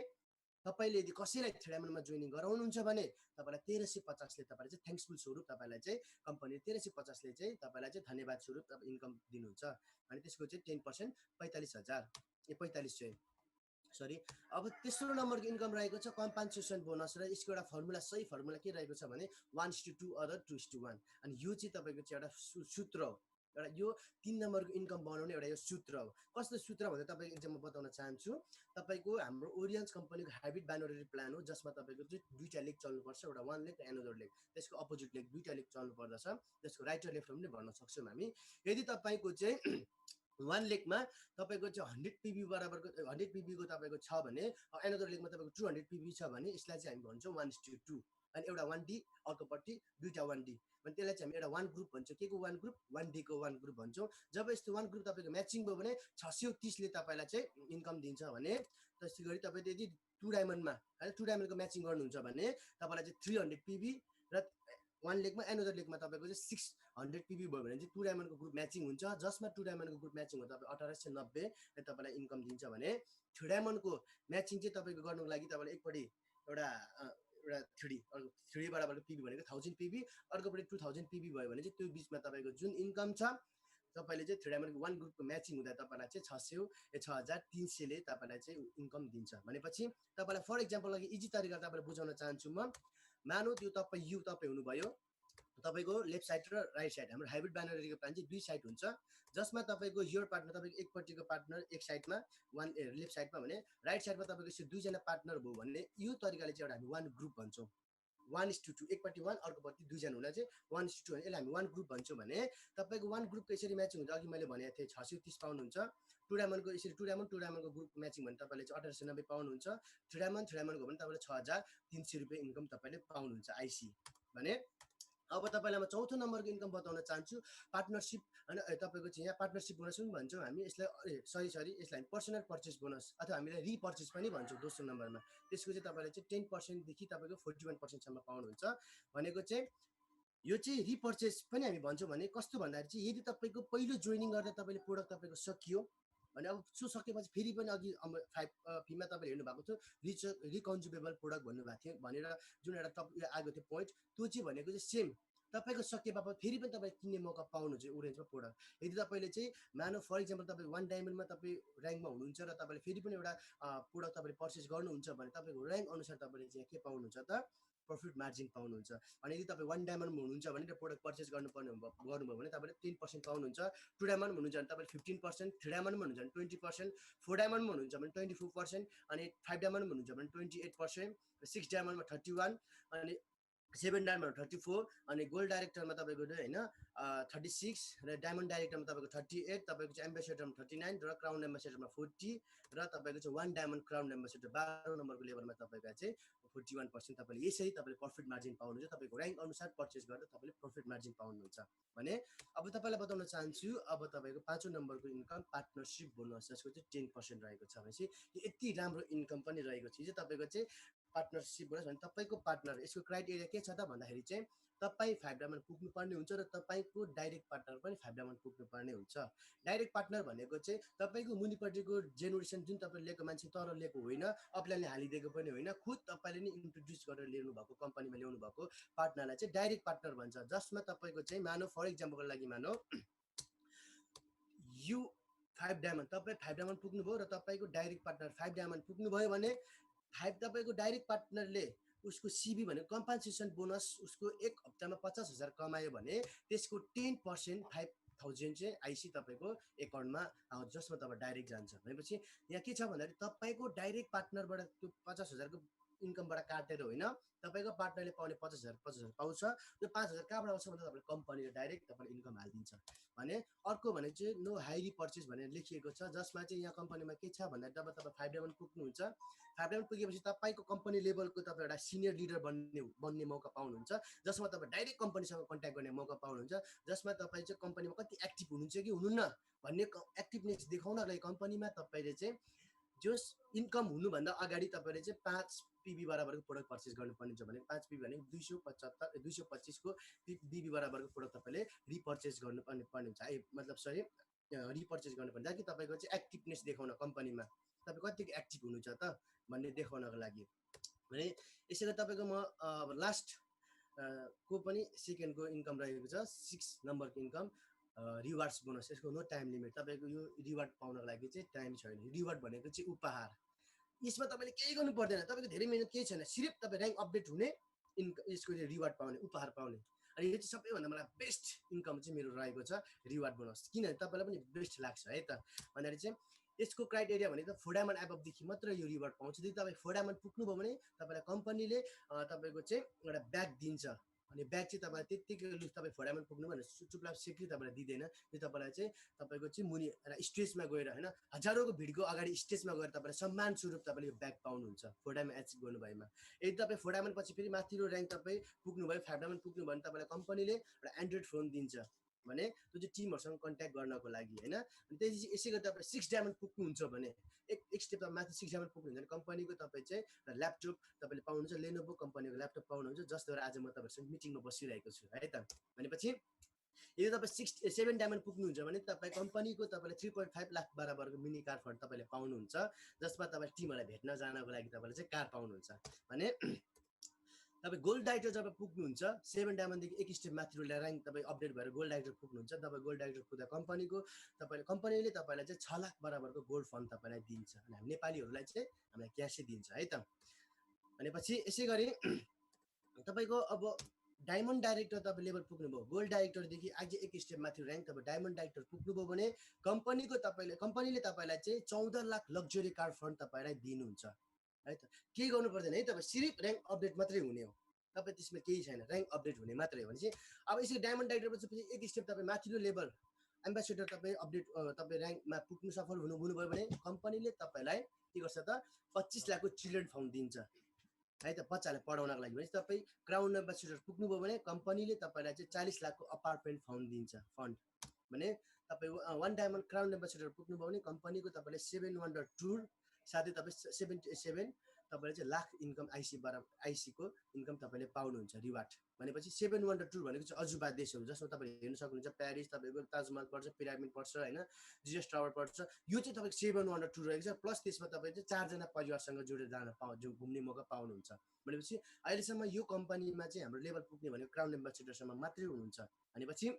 तपाईँले यदि कसैलाई 3 डायमन्डमा जोइनिङ गराउनुहुन्छ भने तपाईँलाई 1350ले तपाईँले चाहिँ थ्याङ्क्सफुल स्वरूप तपाईँलाई चाहिँ कम्पनीले 1350ले चाहिँ तपाईँलाई चाहिँ धन्यवाद स्वरूप इन्कम दिनुहुन्छ। अनि त्यसको चाहिँ 10% 45,000 45 चाहिँ सरी। अब तेस्रो नम्बरको इन्कम रहेको छ कम्पन्सेसन बोनस र यसको एउटा फर्मुला सही फर्मुला के रहेको छ भने 1:2 अदर 2:1। अनि यो चाहिँ तपाईँको चाहिँ एउटा सूत्र हो, एउटा यो 3 नम्बरको इन्कम बनाउने एउटा यो सूत्र हो। कस्तो सूत्र भन्दा तपाईँको एक्जाममा बताउन चाहन्छु। तपाईँको हाम्रो ओरियन्स कम्पनीको हाइब्रिड बाइनरी प्लान हो जसमा तपाईँको चाहिँ दुईटा लेग चल्नुपर्छ, एउटा 1 लेग र एनदर लेग, त्यसको अपोजिट लेग दुईटा लेग चल्नु पर्दछ। त्यसको राइट र लेफ्ट पनि भन्न सक्छौँ हामी। यदि तपाईँको चाहिँ 1 लेगमा तपाईँको चाहिँ 100 पिबी बराबरको 100 पिबीको तपाईँको छ भने एनदर लेगमा तपाईँको 200 पिबी छ भने यसलाई चाहिँ हामी भन्छौँ 1:2। अनि एउटा 1D अर्कोपट्टि दुईटा 1D भने त्यसलाई चाहिँ हामी एउटा 1 ग्रुप भन्छौँ। के को 1 ग्रुप? 1D को 1 ग्रुप भन्छौँ। जब यस्तो 1 ग्रुप तपाईँको म्याचिङ भयो भने 630ले तपाईँलाई चाहिँ इन्कम दिन्छ भने त्यसै गरी तपाईँले यदि 2 डायमन्डमा होइन 2 डायमन्डको म्याचिङ गर्नुहुन्छ भने तपाईँलाई चाहिँ 300 पिबी र 1 लेगमा एनदर लेगमा तपाईँको चाहिँ 600 पिबी भयो भने चाहिँ 2 डायमन्डको ग्रुप म्याचिङ हुन्छ। जसमा 2 डायमन्डको ग्रुप म्याचिङ हो तपाईँ 1890 तपाईँलाई इन्कम दिन्छ भने 3 डायमन्डको म्याचिङ चाहिँ तपाईँको गर्नुको लागि तपाईँलाई एकपट्टि एउटा 3 बराबरको पिबी भनेको 1000 पिबी, अर्कोपट्टि 2000 पिबी भयो भने चाहिँ त्यो बिचमा तपाईँको जुन इन्कम छ तपाईँले चाहिँ 3 डायमन्डको 1 ग्रुपको म्याचिङ हुँदा तपाईँलाई चाहिँ 6300ले तपाईँलाई चाहिँ इन्कम दिन्छ। भनेपछि तपाईँलाई फर इक्जाम्पल लागि इजी तरिका तपाईँलाई बुझाउन चाहन्छु म। मानौ त्यो तपाईँ हुनुभयो, तपाईँको लेफ्ट साइड र राइट साइड हाम्रो हाइब्रिड बाइनरीको प्लान चाहिँ 2 साइड हुन्छ। जसमा तपाईँको योर पार्टनर तपाईँको एकपट्टिको पार्टनर एक साइडमा लेफ्ट साइडमा भने राइट साइडमा तपाईँको यसो 2जना पार्टनर भयो भने यो तरिकाले चाहिँ एउटा हामी 1 ग्रुप भन्छौँ। 1:2 एकपट्टि 1 अर्कोपट्टि 2जना हुँदा चाहिँ 1:2 भने यसलाई हामी 1 ग्रुप भन्छौँ। भने तपाईँको 1 ग्रुपको यसरी म्याचिङ हुन्छ, अघि मैले भनेको थिएँ 630 पाउनुहुन्छ। 2 डायमन्डको यसरी 2 डायमन्डको ग्रुप म्याचिङ भने तपाईँले चाहिँ 1890 पाउनुहुन्छ। 3 डायमन्डको भने तपाईँले 6300 रुपियाँ इन्कम तपाईँले पाउनुहुन्छ आइसी भने। अब तपाईँलाई म चौथो नम्बरको इन्कम बताउन चाहन्छु पार्टनरसिप होइन। तपाईँको चाहिँ यहाँ पार्टनरसिप बोनस पनि भन्छौँ हामी यसलाई, सरी यसलाई पर्सनल पर्चेस बोनस अथवा हामीले रिपर्चेस पनि भन्छौँ दोस्रो नम्बरमा। त्यसको चाहिँ तपाईँले चाहिँ 10% देखि तपाईँको 41% सम्म पाउनुहुन्छ। भनेको चाहिँ यो चाहिँ रिपर्चेस पनि हामी भन्छौँ। भने कस्तो भन्दाखेरि चाहिँ यदि तपाईँको पहिलो जोइनिङ गर्दा तपाईँले प्रोडक्ट तपाईँको सकियो भने अब सो सकेपछि फेरि पनि अघि 5 फीमा तपाईँले हेर्नु भएको थियो रिकन्ज्युमेबल प्रोडक्ट भन्नुभएको थियो भनेर जुन एउटा आएको थियो पोइन्ट, त्यो चाहिँ भनेको चाहिँ सेम तपाईँको सके बापत फेरि पनि तपाईँ किन्ने मौका पाउनुहुन्छ ओरेन्जमा प्रोडक्ट। यदि तपाईँले चाहिँ मानव फर इक्जाम्पल तपाईँ 1 डायमन्डमा तपाईँ ऱ्याङ्कमा हुनुहुन्छ र तपाईँले फेरि पनि एउटा प्रोडक्ट तपाईँले पर्चेस गर्नुहुन्छ भने तपाईँको ऱ्याङ्क अनुसार तपाईँले चाहिँ के पाउनुहुन्छ त प्रफिट मार्जिन पाउनुहुन्छ। अनि यदि तपाईँ 1 डायमन्डमा हुनुहुन्छ भने प्रोडक्ट पर्चेस गर्नुभयो भने तपाईँले 10% पाउनुहुन्छ। 2 डायमन्डमा हुनुहुन्छ भने तपाईँले 15%, 3 डायमन्डमा हुनुहुन्छ भने 20%, 4 डायमन्डमा हुनुहुन्छ भने 24%, अनि 5 डायमन्डमा हुनुहुन्छ भने 28%, 6 डायमन्डमा 31, अनि 7 डायमन्डमा 34, अनि गोल्ड डाइरेक्टरमा तपाईँको होइन 36, र डायमन्ड डाइरेक्टरमा तपाईँको 38, तपाईँको चाहिँ एम्बेसेडरमा 39 र क्राउन एम्बेसेडरमा 40 र तपाईँको चाहिँ 1 डायमन्ड क्राउन एम्बेसेडर 12 नम्बरको लेभलमा तपाईँको चाहिँ 41% तपाईँले यसरी तपाईँले प्रफिट मार्जिन पाउनुहुन्छ। तपाईँको र्याङ्क अनुसार पर्चेस गर्दा तपाईँले प्रफिट मार्जिन पाउनुहुन्छ भने अब तपाईँलाई बताउन चाहन्छु अब तपाईँको 5औं नम्बरको इन्कम पार्टनरसिप बोनस जसको चाहिँ 10% रहेको छ भनेपछि यति राम्रो इन्कम पनि रहेको छ। तपाईँको चाहिँ पार्टनरसिप बोनस भने तपाईँको पार्टनर यसको क्राइटेरिया के छ त भन्दाखेरि चाहिँ तपाईँ 5 डायमन्ड पुग्नुपर्ने हुन्छ र तपाईँको डाइरेक्ट पार्टनर पनि 5 डायमन्ड पुग्नुपर्ने हुन्छ। डाइरेक्ट पार्टनर भनेको चाहिँ तपाईँको मुनिपट्टिको जेनेरेसन जुन तपाईँले लिएको मान्छे तर लिएको होइन, अप्लाइनले हालिदिएको पनि होइन, खुद तपाईँले नै इन्ट्रोड्युस गरेर ल्याउनु भएको कम्पनीमा ल्याउनु भएको पार्टनरलाई चाहिँ डाइरेक्ट पार्टनर भन्छ। जसमा तपाईँको चाहिँ मानौ फर इक्जाम्पलको लागि मानौ यु 5 डायमन्ड तपाईँ 5 डायमन्ड पुग्नुभयो र तपाईँको डाइरेक्ट पार्टनर 5 डायमन्ड पुग्नुभयो भने तपाईँको डाइरेक्ट पार्टनरले उसको सिबी भनेको कम्पन्सेसन बोनस उसको एक हप्तामा 50,000 कमायो भने त्यसको 10% 5,000 चाहिँ आइसी तपाईँको एकाउन्टमा आउँछ जसमा तपाईँ डाइरेक्ट जान्छ। भनेपछि यहाँ के छ भन्दाखेरि तपाईँको डाइरेक्ट पार्टनरबाट त्यो 50,000 को इन्कमबाट काटेर होइन, तपाईँको पार्टनरले पाउने 50,000 पाउँछ। त्यो 5,000 कहाँबाट आउँछ भन्दा तपाईँले कम्पनीले डाइरेक्ट तपाईँले इन्कम हालिदिन्छ भने। अर्को भने चाहिँ नो हाई रिपर्चेस भनेर लेखिएको छ जसमा चाहिँ यहाँ कम्पनीमा के छ भन्दा जब तपाईँ 5 डायमन्ड पुग्नुहुन्छ, 5 डायमन्ड पुगेपछि तपाईँको कम्पनी लेभलको तपाईँ एउटा सिनियर लिडर बन्ने मौका पाउनुहुन्छ जसमा तपाईँ डाइरेक्ट कम्पनीसँग कन्ट्याक्ट गर्ने मौका पाउनुहुन्छ। जसमा तपाईँ चाहिँ कम्पनीमा कति एक्टिभ हुनुहुन्छ कि हुनुहुन्न भन्ने एक्टिभनेस देखाउनको लागि कम्पनीमा तपाईँले चाहिँ जस इन्कम हुनुभन्दा अगाडि तपाईँले चाहिँ 5 PB बराबरको प्रोडक्ट पर्चेस गर्नुपर्ने हुन्छ भने 5 PB भनेको 225 को BB बराबरको प्रोडक्ट तपाईँले रिपर्चेस गर्नुपर्ने हुन्छ। मतलब सरी रिपर्चेस गर्नुपर्ने ताकि तपाईँको चाहिँ एक्टिभनेस देखाउन कम्पनीमा तपाईँ कतिको एक्टिभ हुनुहुन्छ त भन्ने देखाउनको लागि भने। यसै गरी तपाईँको म लास्ट को पनि सेकेन्डको इन्कम रहेको छ 6 नम्बरको इन्कम रिवार्ड्स बोनस। यसको नो टाइम लिमिट, तपाईँको यो रिवार्ड पाउनको लागि चाहिँ टाइम छैन। रिवार्ड भनेको चाहिँ उपहार, यसमा तपाईँले केही गर्नु पर्दैन, तपाईँको धेरै मेहनत केही छैन, सिर्फ तपाईँ र्याङ्क अपडेट हुने यसको रिवार्ड पाउने उपहार पाउने। अनि यो चाहिँ सबैभन्दा मलाई बेस्ट इन्कम चाहिँ मेरो रहेको छ रिवार्ड बोनस। किनभने तपाईँलाई पनि बेस्ट लाग्छ है त भन्दाखेरि चाहिँ यसको क्राइटेरिया भनेको 4 डायमन्ड एबभदेखि मात्र यो रिवार्ड पाउँछ। यदि तपाईँ 4 डायमन्ड पुग्नुभयो भने तपाईँलाई कम्पनीले तपाईँको चाहिँ एउटा ब्याग दिन्छ। अनि ब्याग चाहिँ तपाईँलाई त्यत्तिकै तपाईँ 4 डायमन्ड पुग्नु भने चुपलाप सेक्री तपाईँलाई दिँदैन। त्यो तपाईँलाई चाहिँ तपाईँको चाहिँ मुनि एउटा स्टेजमा गएर होइन हजारौँको भिडको अगाडि स्टेजमा गएर तपाईँले सम्मान स्वरूप तपाईँले यो ब्याग पाउनुहुन्छ 4 डायमन्ड एचिभ गर्नु भएमा। यदि तपाईँ 4 डायमन्ड पछि फेरि माथिल्लो र्याङ्क तपाईँ पुग्नुभयो 5 डायमन्ड पुग्नु भयो भने तपाईँलाई कम्पनीले एउटा एन्ड्रोइड फोन दिन्छ भने त्यो चाहिँ टिमहरूसँग कन्ट्याक्ट गर्नको लागि होइन। अनि त्यसपछि यसै गरी तपाईँ 6 डायमन्ड पुग्नुहुन्छ भने एक स्टेप माथि 6 डायमन्ड पुग्नुहुन्छ भने कम्पनीको तपाईँ चाहिँ ल्यापटप तपाईँले पाउनुहुन्छ, लेनोभो कम्पनीको ल्यापटप पाउनुहुन्छ जसद्वारा आज म तपाईँहरूसँग मिटिङमा बसिरहेको छु है त। भनेपछि यदि तपाईँ 7 डायमन्ड पुग्नुहुन्छ भने तपाईँ कम्पनीको तपाईँले 3.5 लाख बराबरको मिनी कार फन्ड तपाईँले पाउनुहुन्छ जसमा तपाईँ टिमहरूलाई भेट्न जानको लागि तपाईँले चाहिँ कार पाउनुहुन्छ भने। तपाईँ गोल्ड डाइरेक्टर जब पुग्नुहुन्छ 7 डायमन्डदेखि एक स्टेप माथिल्लो र्याङ्क तपाईँ अपडेट भएर गोल्ड डाइरेक्टर पुग्नुहुन्छ। तपाईँ गोल्ड डाइरेक्टर पुग्दा कम्पनीले तपाईँलाई चाहिँ 6 लाख बराबरको गोल्ड फन्ड तपाईँलाई दिन्छ। अनि हामी नेपालीहरूलाई चाहिँ हामीलाई क्यासै दिन्छ है त। भनेपछि यसै गरी तपाईँको अब डायमन्ड डाइरेक्टर तपाईँ लेभल पुग्नुभयो, गोल्ड डाइरेक्टरदेखि अझै एक स्टेप माथि र्याङ्क तपाईँ डायमन्ड डाइरेक्टर पुग्नुभयो भने कम्पनीले तपाईँलाई चाहिँ 14 लाख लग्जरी कार फन्ड तपाईँलाई दिनुहुन्छ है त। केही गर्नु पर्दैन है, तपाईँ सिर्फ र्याङ्क अपडेट मात्रै हुने हो, तपाईँ त्यसमा केही छैन, र्याङ्क अपडेट हुने मात्रै हो। भने चाहिँ अब यसरी डायमन्ड डाइरेक्टर पछि एक स्टेप तपाईँ माथिल्लो लेभल एम्बेसेडर तपाईँ अपडेट तपाईँ र्याङ्कमा पुग्नु सफल हुनुभयो भने कम्पनीले तपाईँलाई के गर्छ त 25 लाखको चिल्ड्रेन फन्ड दिन्छ है त बच्चालाई पढाउनको लागि। भने तपाईँ क्राउन एम्बेसेडर पुग्नुभयो भने कम्पनीले तपाईँलाई चाहिँ 40 लाखको अपार्टमेन्ट फन्ड दिन्छ फन्ड। भने तपाईँ 1 डायमन्ड क्राउन एम्बेसेडर पुग्नुभयो भने कम्पनीको तपाईँले 7 वन्डर टुर साथै तपाईँ 77 तपाईँले चाहिँ लाख इन्कम आइसीको इन्कम तपाईँले पाउनुहुन्छ रिवार्ड। भनेपछि 7 वन्डर टुर भनेको चाहिँ अजुबा देशहरू जसमा तपाईँले हेर्न सक्नुहुन्छ पेरिस तपाईँको ताजमहल पर्छ, पिरामिड पर्छ होइन, जिजस टावर पर्छ। यो चाहिँ तपाईँको 7 वन्डर टुर रहेको छ। प्लस त्यसमा तपाईँ चाहिँ 4 जना परिवारसँग जोडेर जो घुम्ने मौका पाउनुहुन्छ। भनेपछि अहिलेसम्म यो कम्पनीमा चाहिँ हाम्रो लेभल पुग्ने भनेको क्राउन एम्बेसेडरसम्म मात्रै हुनुहुन्छ। भनेपछि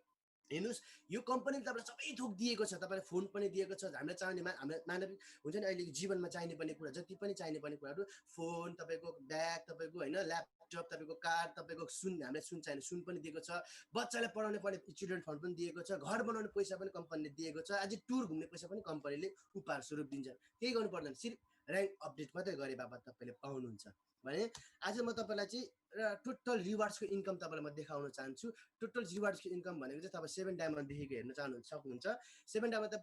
हेर्नुहोस् यो कम्पनीले तपाईँलाई सबै थोक दिएको छ, तपाईँलाई फोन पनि दिएको छ। हामीलाई चाहिने हाम्रो मानविक हुन्छ नि अहिलेको जीवनमा चाहिने पर्ने कुरा जति पनि चाहिने पर्ने कुराहरू फोन तपाईँको ब्याग तपाईँको होइन ल्यापटप तपाईँको कार तपाईँको सुन हामीलाई सुन चाहिने सुन पनि दिएको छ। बच्चालाई पढाउने पर्ने चिल्ड्रेन फन्ड पनि दिएको छ। घर बनाउने पैसा पनि कम्पनीले दिएको छ। अझै टुर घुम्ने पैसा पनि कम्पनीले उपहार स्वरूप दिन्छ। केही गर्नु पर्दैन, सिर्फ र्याङ्क अपडेट मात्रै गरे बापत तपाईँले पाउनुहुन्छ भने आज म तपाईँलाई चाहिँ टोटल रिवार्ड्सको इन्कम तपाईँलाई म देखाउन चाहन्छु। टोटल रिवार्ड्सको इन्कम भनेको चाहिँ तपाईँ 7 डायमन्डदेखिको हेर्न सक्नुहुन्छ। 7 डायमन्ड त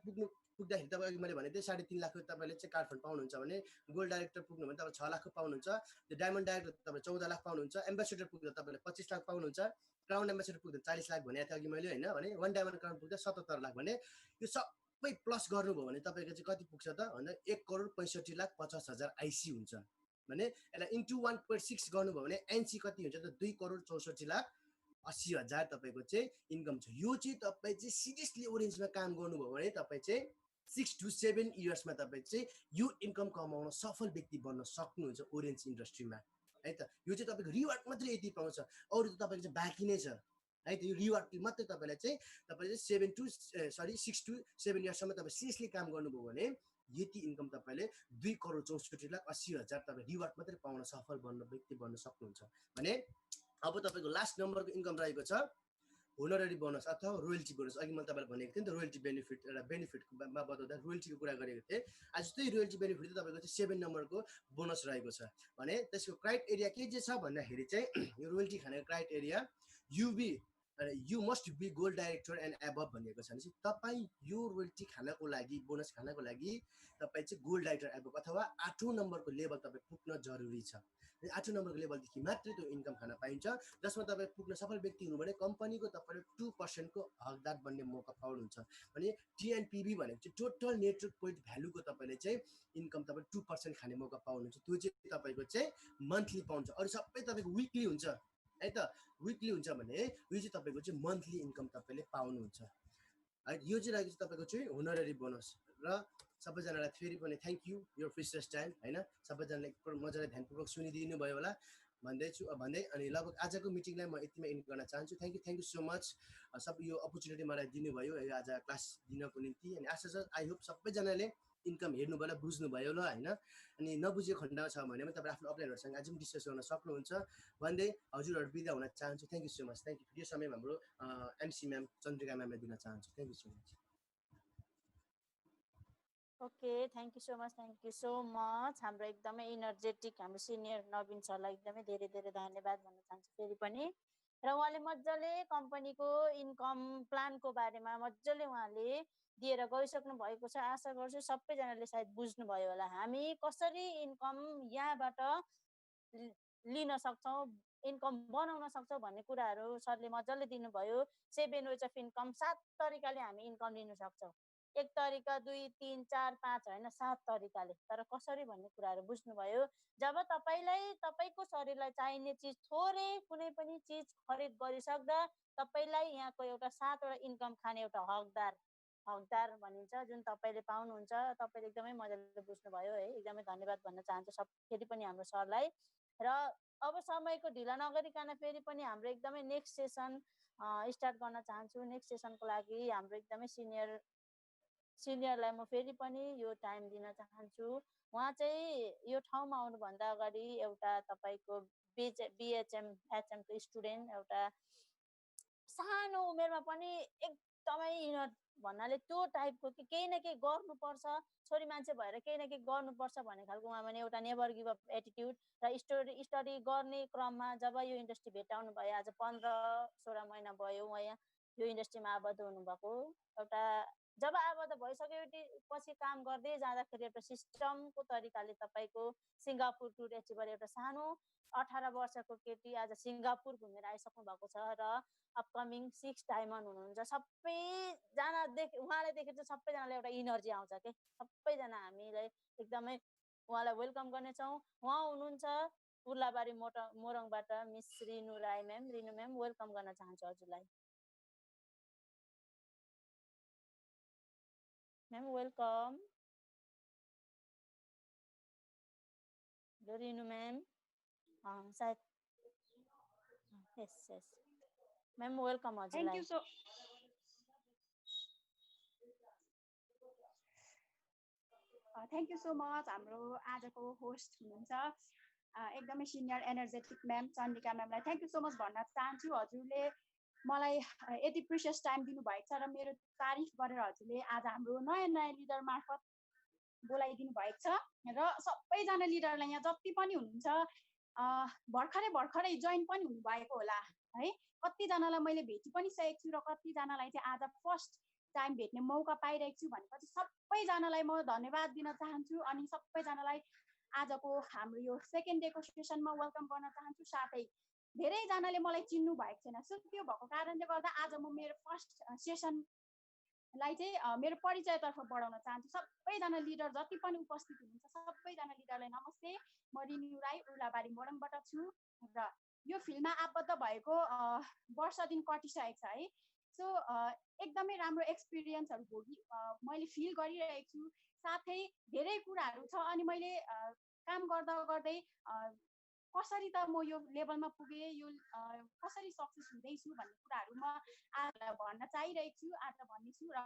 पुग्दाखेरि तपाईँ अघि मैले भनेको थिएँ 3.5 लाखको तपाईँले चाहिँ कार्ड फन्ड पाउनुहुन्छ भने गोल्ड डाइरेक्टर पुग्नु भने तपाईँ 6 लाखको पाउनुहुन्छ। त्यो डायमन्ड डाइरेक्टर तपाईँ 14 लाख पाउनुहुन्छ। एम्बेसेडर पुग्दा तपाईँले 25 लाख पाउनुहुन्छ। क्राउन एम्बेसेडर पुग्दा 40 लाख भनेको थिएँ अघि मैले होइन भने 1 डायमन्ड क्राउन पुग्दा 77 लाख भने यो सबै प्लस गर्नुभयो भने तपाईँको चाहिँ कति पुग्छ त भन्दा 1,65,50,000 आइसी हुन्छ। भने यसलाई इन्टु 1.6 गर्नुभयो भने एनसी कति हुन्छ त 2,64,80,000 तपाईँको चाहिँ इन्कम छ। यो चाहिँ तपाईँ चाहिँ सिरियसली ओरेन्जमा काम गर्नुभयो भने तपाईँ चाहिँ 6 to 7 इयर्समा तपाईँ चाहिँ यो इन्कम कमाउन सफल व्यक्ति बन्न सक्नुहुन्छ ओरेन्ज इन्डस्ट्रीमा है त। यो चाहिँ तपाईँको रिवार्ड मात्रै यति पाउँछ, अरू त तपाईँको चाहिँ बाँकी नै छ है त। यो रिवार्ड मात्रै तपाईँले चाहिँ 6 to 7 इयर्ससम्म तपाईँ सिरियसली काम गर्नुभयो भने यति इन्कम तपाईँले 2,64,80,000 तपाईँ रिवार्ड मात्रै पाउन सफल व्यक्ति बन्न सक्नुहुन्छ भने अब तपाईँको लास्ट नम्बरको इन्कम रहेको छ होनररी बोनस अथवा रोयल्टी बोनस। अघि मैले तपाईँलाई भनेको थिएँ नि त रोयल्टी बेनिफिट एउटा बेनिफिटमा बताउँदा रोयल्टीको कुरा गरेको थिएँ। आज त्यही रोयल्टी बेनिफिट चाहिँ तपाईँको चाहिँ 7 नम्बरको बोनस रहेको छ भने त्यसको क्राइटेरिया के छ भन्दाखेरि चाहिँ यो रोयल्टी खानेको criteria you must be gold director and above भनिएको छ भने तपाईँ यो रोयल्टी खानको लागि बोनस खानको लागि तपाईँ चाहिँ गोल्ड डाइरेक्टर एबभ अथवा 8औं नम्बरको लेभल तपाईँ पुग्न जरुरी छ। 8औं नम्बरको लेभलदेखि मात्रै त्यो इन्कम खान पाइन्छ, जसमा तपाईँ पुग्न सफल व्यक्ति हुनु भने कम्पनीको तपाईँले 2% को हकदार बन्ने मौका पाउनुहुन्छ। भने टिएनपिबी भनेको चाहिँ टोटल नेटवर्क पोइन्ट भ्यालुको तपाईँले चाहिँ इन्कम तपाईँ 2% खाने मौका पाउनुहुन्छ। त्यो चाहिँ तपाईँको चाहिँ मन्थली पाउँछ, अरू सबै तपाईँको विकली हुन्छ है त। विकली हुन्छ भने यो चाहिँ तपाईँको चाहिँ मन्थली इन्कम तपाईँले पाउनुहुन्छ है। यो चाहिँ रहेको छ तपाईँको चाहिँ होनररी बोनस। र सबैजनालाई फेरि पनि thank you yo precious time होइन। सबैजनाले एकपल्ट मजाले ध्यानपूर्वक सुनिदिनु भयो होला भन्दैछु भन्दै अनि लगभग आजको मिटिङलाई म यतिमै इन्ड गर्न चाहन्छु। थ्याङ्क यू सो मच सब यो अपर्च्युनिटी मलाई दिनुभयो आज क्लास दिनको निम्ति। अनि आशा छ आई होप सबैजनाले इन्कम हेर्नुभयो होला बुझ्नुभयो होला होइन। अनि नबुझेको खण्ड छ भने पनि तपाईँ आफ्नो अपलाइनहरूसँग आज पनि डिस्कस गर्न सक्नुहुन्छ भन्दै हजुरहरू बिदा हुन चाहन्छु। Thank you so much. Thank you. यो समयमा हाम्रो एमसी म्याम चन्द्रिका म्यामलाई दिन चाहन्छु। Thank you so much. Okay thank you so much. हाम्रो एकदमै इनर्जेटिक हाम्रो सिनियर नवीन सरलाई एकदमै धेरै धेरै धन्यवाद भन्न चाहन्छु फेरि पनि। र उहाँले मजाले कम्पनीको इन्कम प्लानको बारेमा मजाले उहाँले दिएर गइसक्नु भएको छ। आशा गर्छु सबैजनाले सायद बुझ्नुभयो होला हामी कसरी इन्कम यहाँबाट लिन सक्छौँ, इन्कम बनाउन सक्छौँ भन्ने कुराहरू सरले मजाले दिनुभयो। 7 वेज अफ इन्कम 7 तरिकाले हामी इन्कम लिन सक्छौँ। 1 तरिका 2 3 4 5 होइन 7 तरिकाले। तर कसरी भन्ने कुराहरू बुझ्नुभयो। जब तपाईँलाई तपाईँको शरीरलाई चाहिने चिज थोरै कुनै पनि चिज खरिद गरिसक्दा तपाईँलाई यहाँको एउटा 7 वटा इन्कम खाने एउटा हकदार भनिन्छ जुन तपाईँले पाउनुहुन्छ। तपाईँले एकदमै मजाले बुझ्नुभयो है। एकदमै धन्यवाद भन्न चाहन्छु सब फेरि पनि हाम्रो सरलाई। र अब समयको ढिला नगरिकन फेरि पनि हाम्रो एकदमै नेक्स्ट सेसन स्टार्ट गर्न चाहन्छु। नेक्स्ट सेसनको लागि हाम्रो एकदमै सिनियरलाई म फेरि पनि यो टाइम दिन चाहन्छु। उहाँ चाहिँ यो ठाउँमा आउनुभन्दा अगाडि एउटा तपाईँको एचएमको स्टुडेन्ट, एउटा सानो उमेरमा पनि एकदमै भन्नाले त्यो टाइपको कि केही न केही गर्नुपर्छ, छोरी मान्छे भएर केही न केही गर्नुपर्छ भन्ने खालको उहाँ भने एउटा नेभर गिभ अप एटिट्युड। र स्टडी गर्ने क्रममा जब यो इन्डस्ट्री भेटाउनु भयो, आज 15-16 महिना भयो उहाँ यहाँ यो इन्डस्ट्रीमा आबद्ध हुनुभएको। एउटा जब आबद्ध भइसकेपछि काम गर्दै जाँदाखेरि एउटा सिस्टमको तरिकाले तपाईँको सिङ्गापुर टुर एचिभर एउटा सानो 18 वर्षको केटी आज सिङ्गापुर घुमेर आइसक्नु भएको छ र अपकमिङ 6 डायमन्ड हुनुहुन्छ। सबैजना उहाँलाई देखेर चाहिँ सबैजनालाई एउटा इनर्जी आउँछ के। सबैजना हामीलाई एकदमै उहाँलाई वेलकम गर्नेछौँ। उहाँ हुनुहुन्छ उर्लाबारी मोरङबाट Miss Rinu Rai ma'am. Rinu ma'am welcome गर्न चाहन्छु हजुरलाई। Ma'am welcome. रिनु म्याम सायद यस म्याम वेलकम हजुरलाई। Thank you so much. हाम्रो आजको होस्ट हुनुहुन्छ एकदमै सिनियर एनर्जेटिक म्याम चन्द्रिका म्यामलाई थ्याङ्क यू सो मच भन्न चाहन्छु। हजुरले मलाई यति प्रिसियस टाइम दिनुभएको छ र मेरो तारिफ गरेर हजुरले आज हाम्रो नयाँ लिडर मार्फत बोलाइदिनु भएको छ। र सबैजना लिडरलाई यहाँ जति पनि हुनुहुन्छ भर्खरै जोइन पनि हुनुभएको होला है। कतिजनालाई मैले भेटि पनि सकेको छु र कतिजनालाई चाहिँ आज फर्स्ट टाइम भेट्ने मौका पाइरहेको छु भनेपछि सबैजनालाई म धन्यवाद दिन चाहन्छु। अनि सबैजनालाई आजको हाम्रो यो सेकेन्ड डेको सेसनमा वेलकम गर्न चाहन्छु। साथै धेरैजनाले मलाई चिन्नु भएको छैन, सो त्यो भएको कारणले गर्दा आज म मेरो फर्स्ट सेसनलाई चाहिँ मेरो परिचयतर्फ बढाउन चाहन्छु। सबैजना लिडर जति पनि उपस्थित हुनुहुन्छ सबैजना लिडरलाई नमस्ते। म रिन्यु राई उर्लाबारी मोरङबाट छु र यो फिल्डमा आबद्ध भएको वर्ष दिन कटिसकेको छ है। सो एकदमै राम्रो एक्सपिरियन्सहरू मैले फिल गरिरहेको छु। साथै धेरै कुराहरू छ अनि मैले काम गर्दा गर्दै कसरी त म यो लेभलमा पुगेँ, यो कसरी सक्सेस हुँदैछु भन्ने कुराहरू म आज भन्न चाहिरहेको छु, आज भन्नेछु। र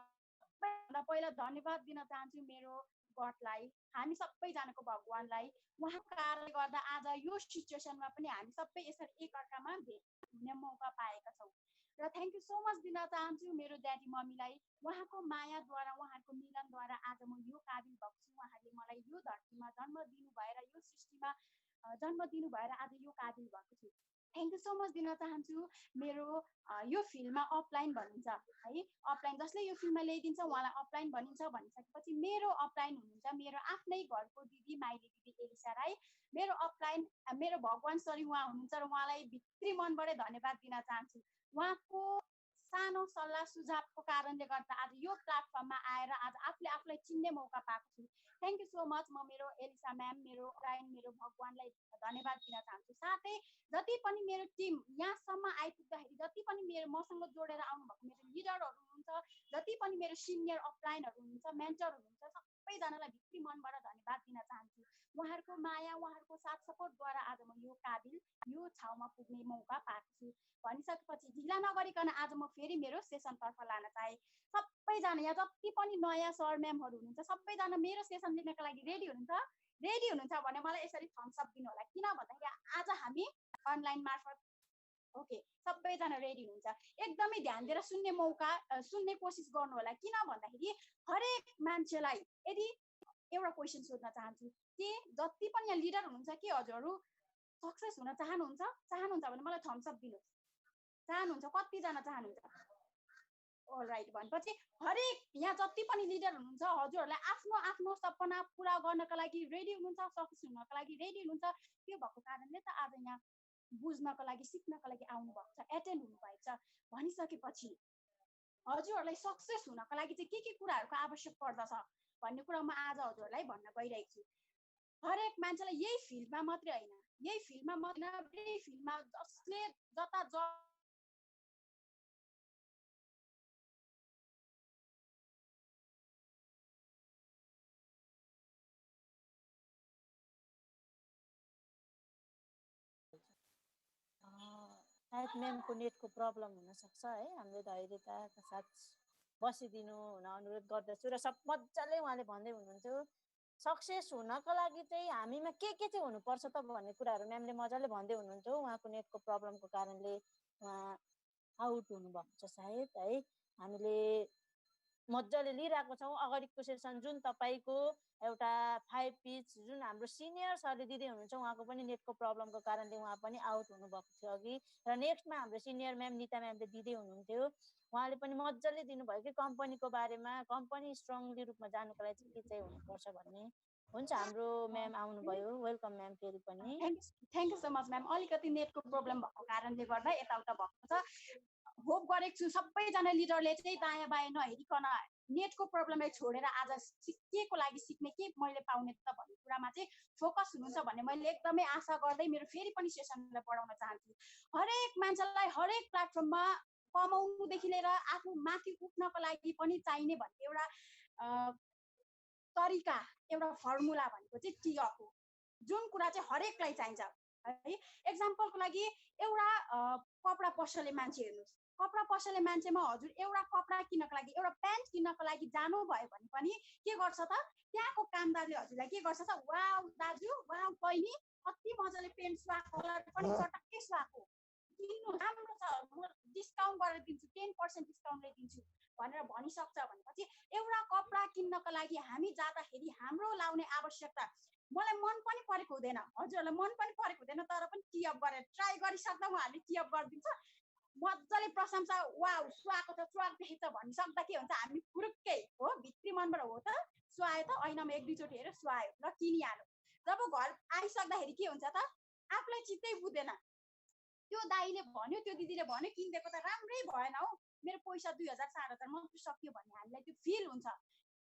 सबैभन्दा पहिला धन्यवाद दिन चाहन्छु मेरो गडलाई, हामी सबैजनाको भगवानलाई। उहाँको कारणले गर्दा आज यो सिचुएसनमा पनि हामी सबै यसरी एकअर्कामा भेट हुने मौका पाएका छौँ। र थ्याङ्क यू सो मच दिन चाहन्छु मेरो ड्याडी मम्मीलाई। उहाँको मायाद्वारा उहाँहरूको मिलनद्वारा आज म यो काबिल भएको छु। उहाँले मलाई यो धरतीमा जन्म दिनु भएर यो सृष्टिमा जन्म दिनु भएर आज यो काबिल भएको छु। थ्याङ्क यू सो मच दिन चाहन्छु मेरो यो फिल्डमा अपलाइन भनिन्छ है। अपलाइन जसले यो फिल्डमा ल्याइदिन्छ उहाँलाई अपलाइन भनिन्छ। भनिसकेपछि मेरो अपलाइन हुनुहुन्छ मेरो आफ्नै घरको दिदी माइली दिदी एलिसा राई। मेरो अपलाइन मेरो भगवान सरी उहाँ हुनुहुन्छ र उहाँलाई भित्री मनबाटै धन्यवाद दिन चाहन्छु। उहाँको सानो सल्लाह सुझावको कारणले गर्दा आज यो प्लेटफर्ममा आएर आज आफूलाई चिन्ने मौका पाएको छु। Thank you so much. म मेरो एलिसा म्याम, मेरो अपलाइन, मेरो भगवानलाई धन्यवाद दिन चाहन्छु। साथै जति पनि मेरो टिम यहाँसम्म आइपुग्दाखेरि जति पनि मेरो मसँग जोडेर आउनुभएको मेरो लिडरहरू हुनुहुन्छ, जति पनि मेरो सिनियर अपलाइनहरू हुनुहुन्छ, मेन्टर हुनुहुन्छ, सबैजनालाई भित्री मनबाट धन्यवाद दिन चाहन्छु। उहाँहरूको माया उहाँहरूको साथ सपोर्टद्वारा आज म यो काबिल यो ठाउँमा पुग्ने मौका पाएको छु। भनिसकेपछि ढिला नगरिकन आज म फेरि मेरो सेसनतर्फ लान चाहे। सबैजना यहाँ जति पनि नयाँ सर म्यामहरू हुनुहुन्छ सबैजना मेरो सेसन लिनको लागि रेडी हुनुहुन्छ भने मलाई यसरी थम्स अप दिनु होला। किन भन्दाखेरि आज हामी अनलाइन मार्फत ओके सबैजना रेडी हुनुहुन्छ। एकदमै ध्यान दिएर सुन्ने कोसिस गर्नु होला। किन भन्दाखेरि हरेक मान्छेलाई यदि एउटा क्वेसन सोध्न चाहन्छु कि जति पनि यहाँ लिडर हुनुहुन्छ कि हजुरहरू सक्सेस हुन चाहनुहुन्छ भने मलाई थम्स अप दिनुहोस्। चाहनुहुन्छ? कतिजना चाहनुहुन्छ? अलराइट। भनेपछि हरेक यहाँ जति पनि लिडर हुनुहुन्छ हजुरहरूलाई आफ्नो आफ्नो सपना पुरा गर्नका लागि रेडी हुनुहुन्छ, सक्सेस हुनको लागि रेडी हुनुहुन्छ। त्यो भएको कारणले त आज यहाँ बुझ्नको लागि सिक्नको लागि आउनु भएको छ, एटेन्ड हुनु भएको छ। भनिसकेपछि हजुरहरूलाई सक्सेस हुनको लागि चाहिँ के कुराहरूको आवश्यक पर्दछ भन्ने कुरा म आज हजुरहरूलाई भन्न गइरहेको छु। हरेक मान्छेलाई यही फिल्डमा मात्रै होइन, यही फिल्डमा मात्रै यही फिल्डमा जसले जता सायद म्यामको नेटको प्रब्लम हुनसक्छ है। हामीले धैर्यताका साथ बसिदिनु हुन अनुरोध गर्दछु। र सब मजाले उहाँले भन्दै हुनुहुन्थ्यो सक्सेस हुनको लागि चाहिँ हामीमा के चाहिँ हुनुपर्छ त भन्ने कुराहरू म्यामले मजाले भन्दै हुनुहुन्थ्यो। उहाँको नेटको प्रब्लमको कारणले उहाँ आउट हुनुभएको छ सायद है। हामीले मजाले लिइरहेको छौँ अगाडिको सेसन जुन तपाईँको एउटा 5 पिच जुन हाम्रो सिनियर सरले दिँदै हुनुहुन्छ उहाँको पनि नेटको प्रब्लमको कारणले उहाँ पनि आउट हुनुभएको थियो अघि। र नेक्स्टमा हाम्रो सिनियर म्याम निता म्यामले दिँदै हुनुहुन्थ्यो। उहाँले पनि मजाले दिनुभयो कि कम्पनीको बारेमा, कम्पनी स्ट्रङली रूपमा जानुको लागि के चाहिँ हुनुपर्छ भन्ने। हुन्छ, हाम्रो म्याम आउनुभयो। वेलकम म्याम फेरि पनि। Thank you so much ma'am. अलिकति नेटको प्रब्लम भएको कारणले गर्दा यताउता भएको छ। होप गरेको छु सबैजना लिडरले चाहिँ दायाँ बायाँ नहेरिकन नेटको प्रब्लमलाई छोडेर आज केको लागि सिक्ने के मैले पाउने त भन्ने कुरामा चाहिँ फोकस हुनुहुन्छ भन्ने मैले एकदमै आशा गर्दै मेरो फेरि पनि सेसनलाई बढाउन चाहन्छु। हरेक मान्छेलाई हरेक प्लेटफर्ममा कमाउनुदेखि लिएर आफू माथि उठ्नको लागि पनि चाहिने भन्ने एउटा तरिका, एउटा फर्मुला भनेको चाहिँ टिअप हो, जुन कुरा चाहिँ हरेकलाई चाहिन्छ है। एक्जाम्पलको लागि एउटा कपडा पसलले मान्छे हेर्नुहोस्, कपडा पसलले मान्छेमा हजुर एउटा कपडा किन्नको लागि एउटा प्यान्ट किन्नको लागि जानुभयो भने पनि के गर्छ त त्यहाँको कामदारले हजुरलाई के गर्छ त वाउ दाजु वाउ बहिनी कति मजाले पेन्ट सुहाएको, कलर पनि चटक्कै सुहाएको, किन्नु राम्रो छ, म डिस्काउन्ट गरेर दिन्छु, 10% डिस्काउन्टले दिन्छु भनेर भनिसक्छ। भनेपछि एउटा कपडा किन्नको लागि हामी जाँदाखेरि हाम्रो लाउने आवश्यकता मलाई मन पनि परेको हुँदैन, हजुरहरूलाई मन पनि परेको हुँदैन, तर पनि टी अप गरेर ट्राई गरिसक्दा उहाँहरूले टी अप गरिदिन्छ। मजाले प्रशंसा, वाउ सुहाएको त सुहाएको देखेछ भनिसक्दा के हुन्छ, हामी फुरुक्कै हो भित्री मनबाट हो त सुहायो त, ऐनामा 1-2 चोटि हेरेर सुहायो र किनिहाल्यो। जब घर आइसक्दाखेरि के हुन्छ त, आफूलाई चित्तै बुझ्दैन। त्यो दाइले भन्यो, त्यो दिदीले भन्यो, किनिदिएको त राम्रै भएन हौ, मेरो पैसा 2000 4000 मात्र सक्यो भन्ने हामीलाई त्यो फिल हुन्छ।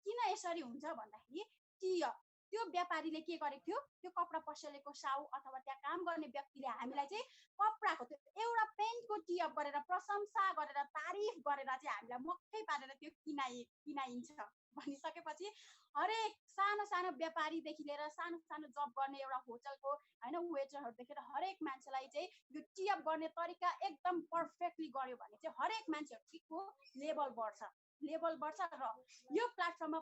किन यसरी हुन्छ भन्दाखेरि त्यो व्यापारीले के गरेको थियो, त्यो कपडा पसलेको साउ अथवा त्यहाँ काम गर्ने व्यक्तिले हामीलाई चाहिँ कपडाको त्यो एउटा पेन्टको टी अप गरेर प्रशंसा गरेर तारिफ गरेर चाहिँ हामीलाई मक्कै पारेर त्यो किनाइन्छ भनिसकेपछि हरेक सानो सानो व्यापारीदेखि लिएर सानो सानो जब गर्ने एउटा होटलको होइन वेटरहरूदेखि लिएर हरेक मान्छेलाई चाहिँ यो टी अप गर्ने तरिका एकदम पर्फेक्टली गर्यो भने चाहिँ हरेक मान्छेहरूको लेभल बढ्छ र यो प्लेटफर्ममा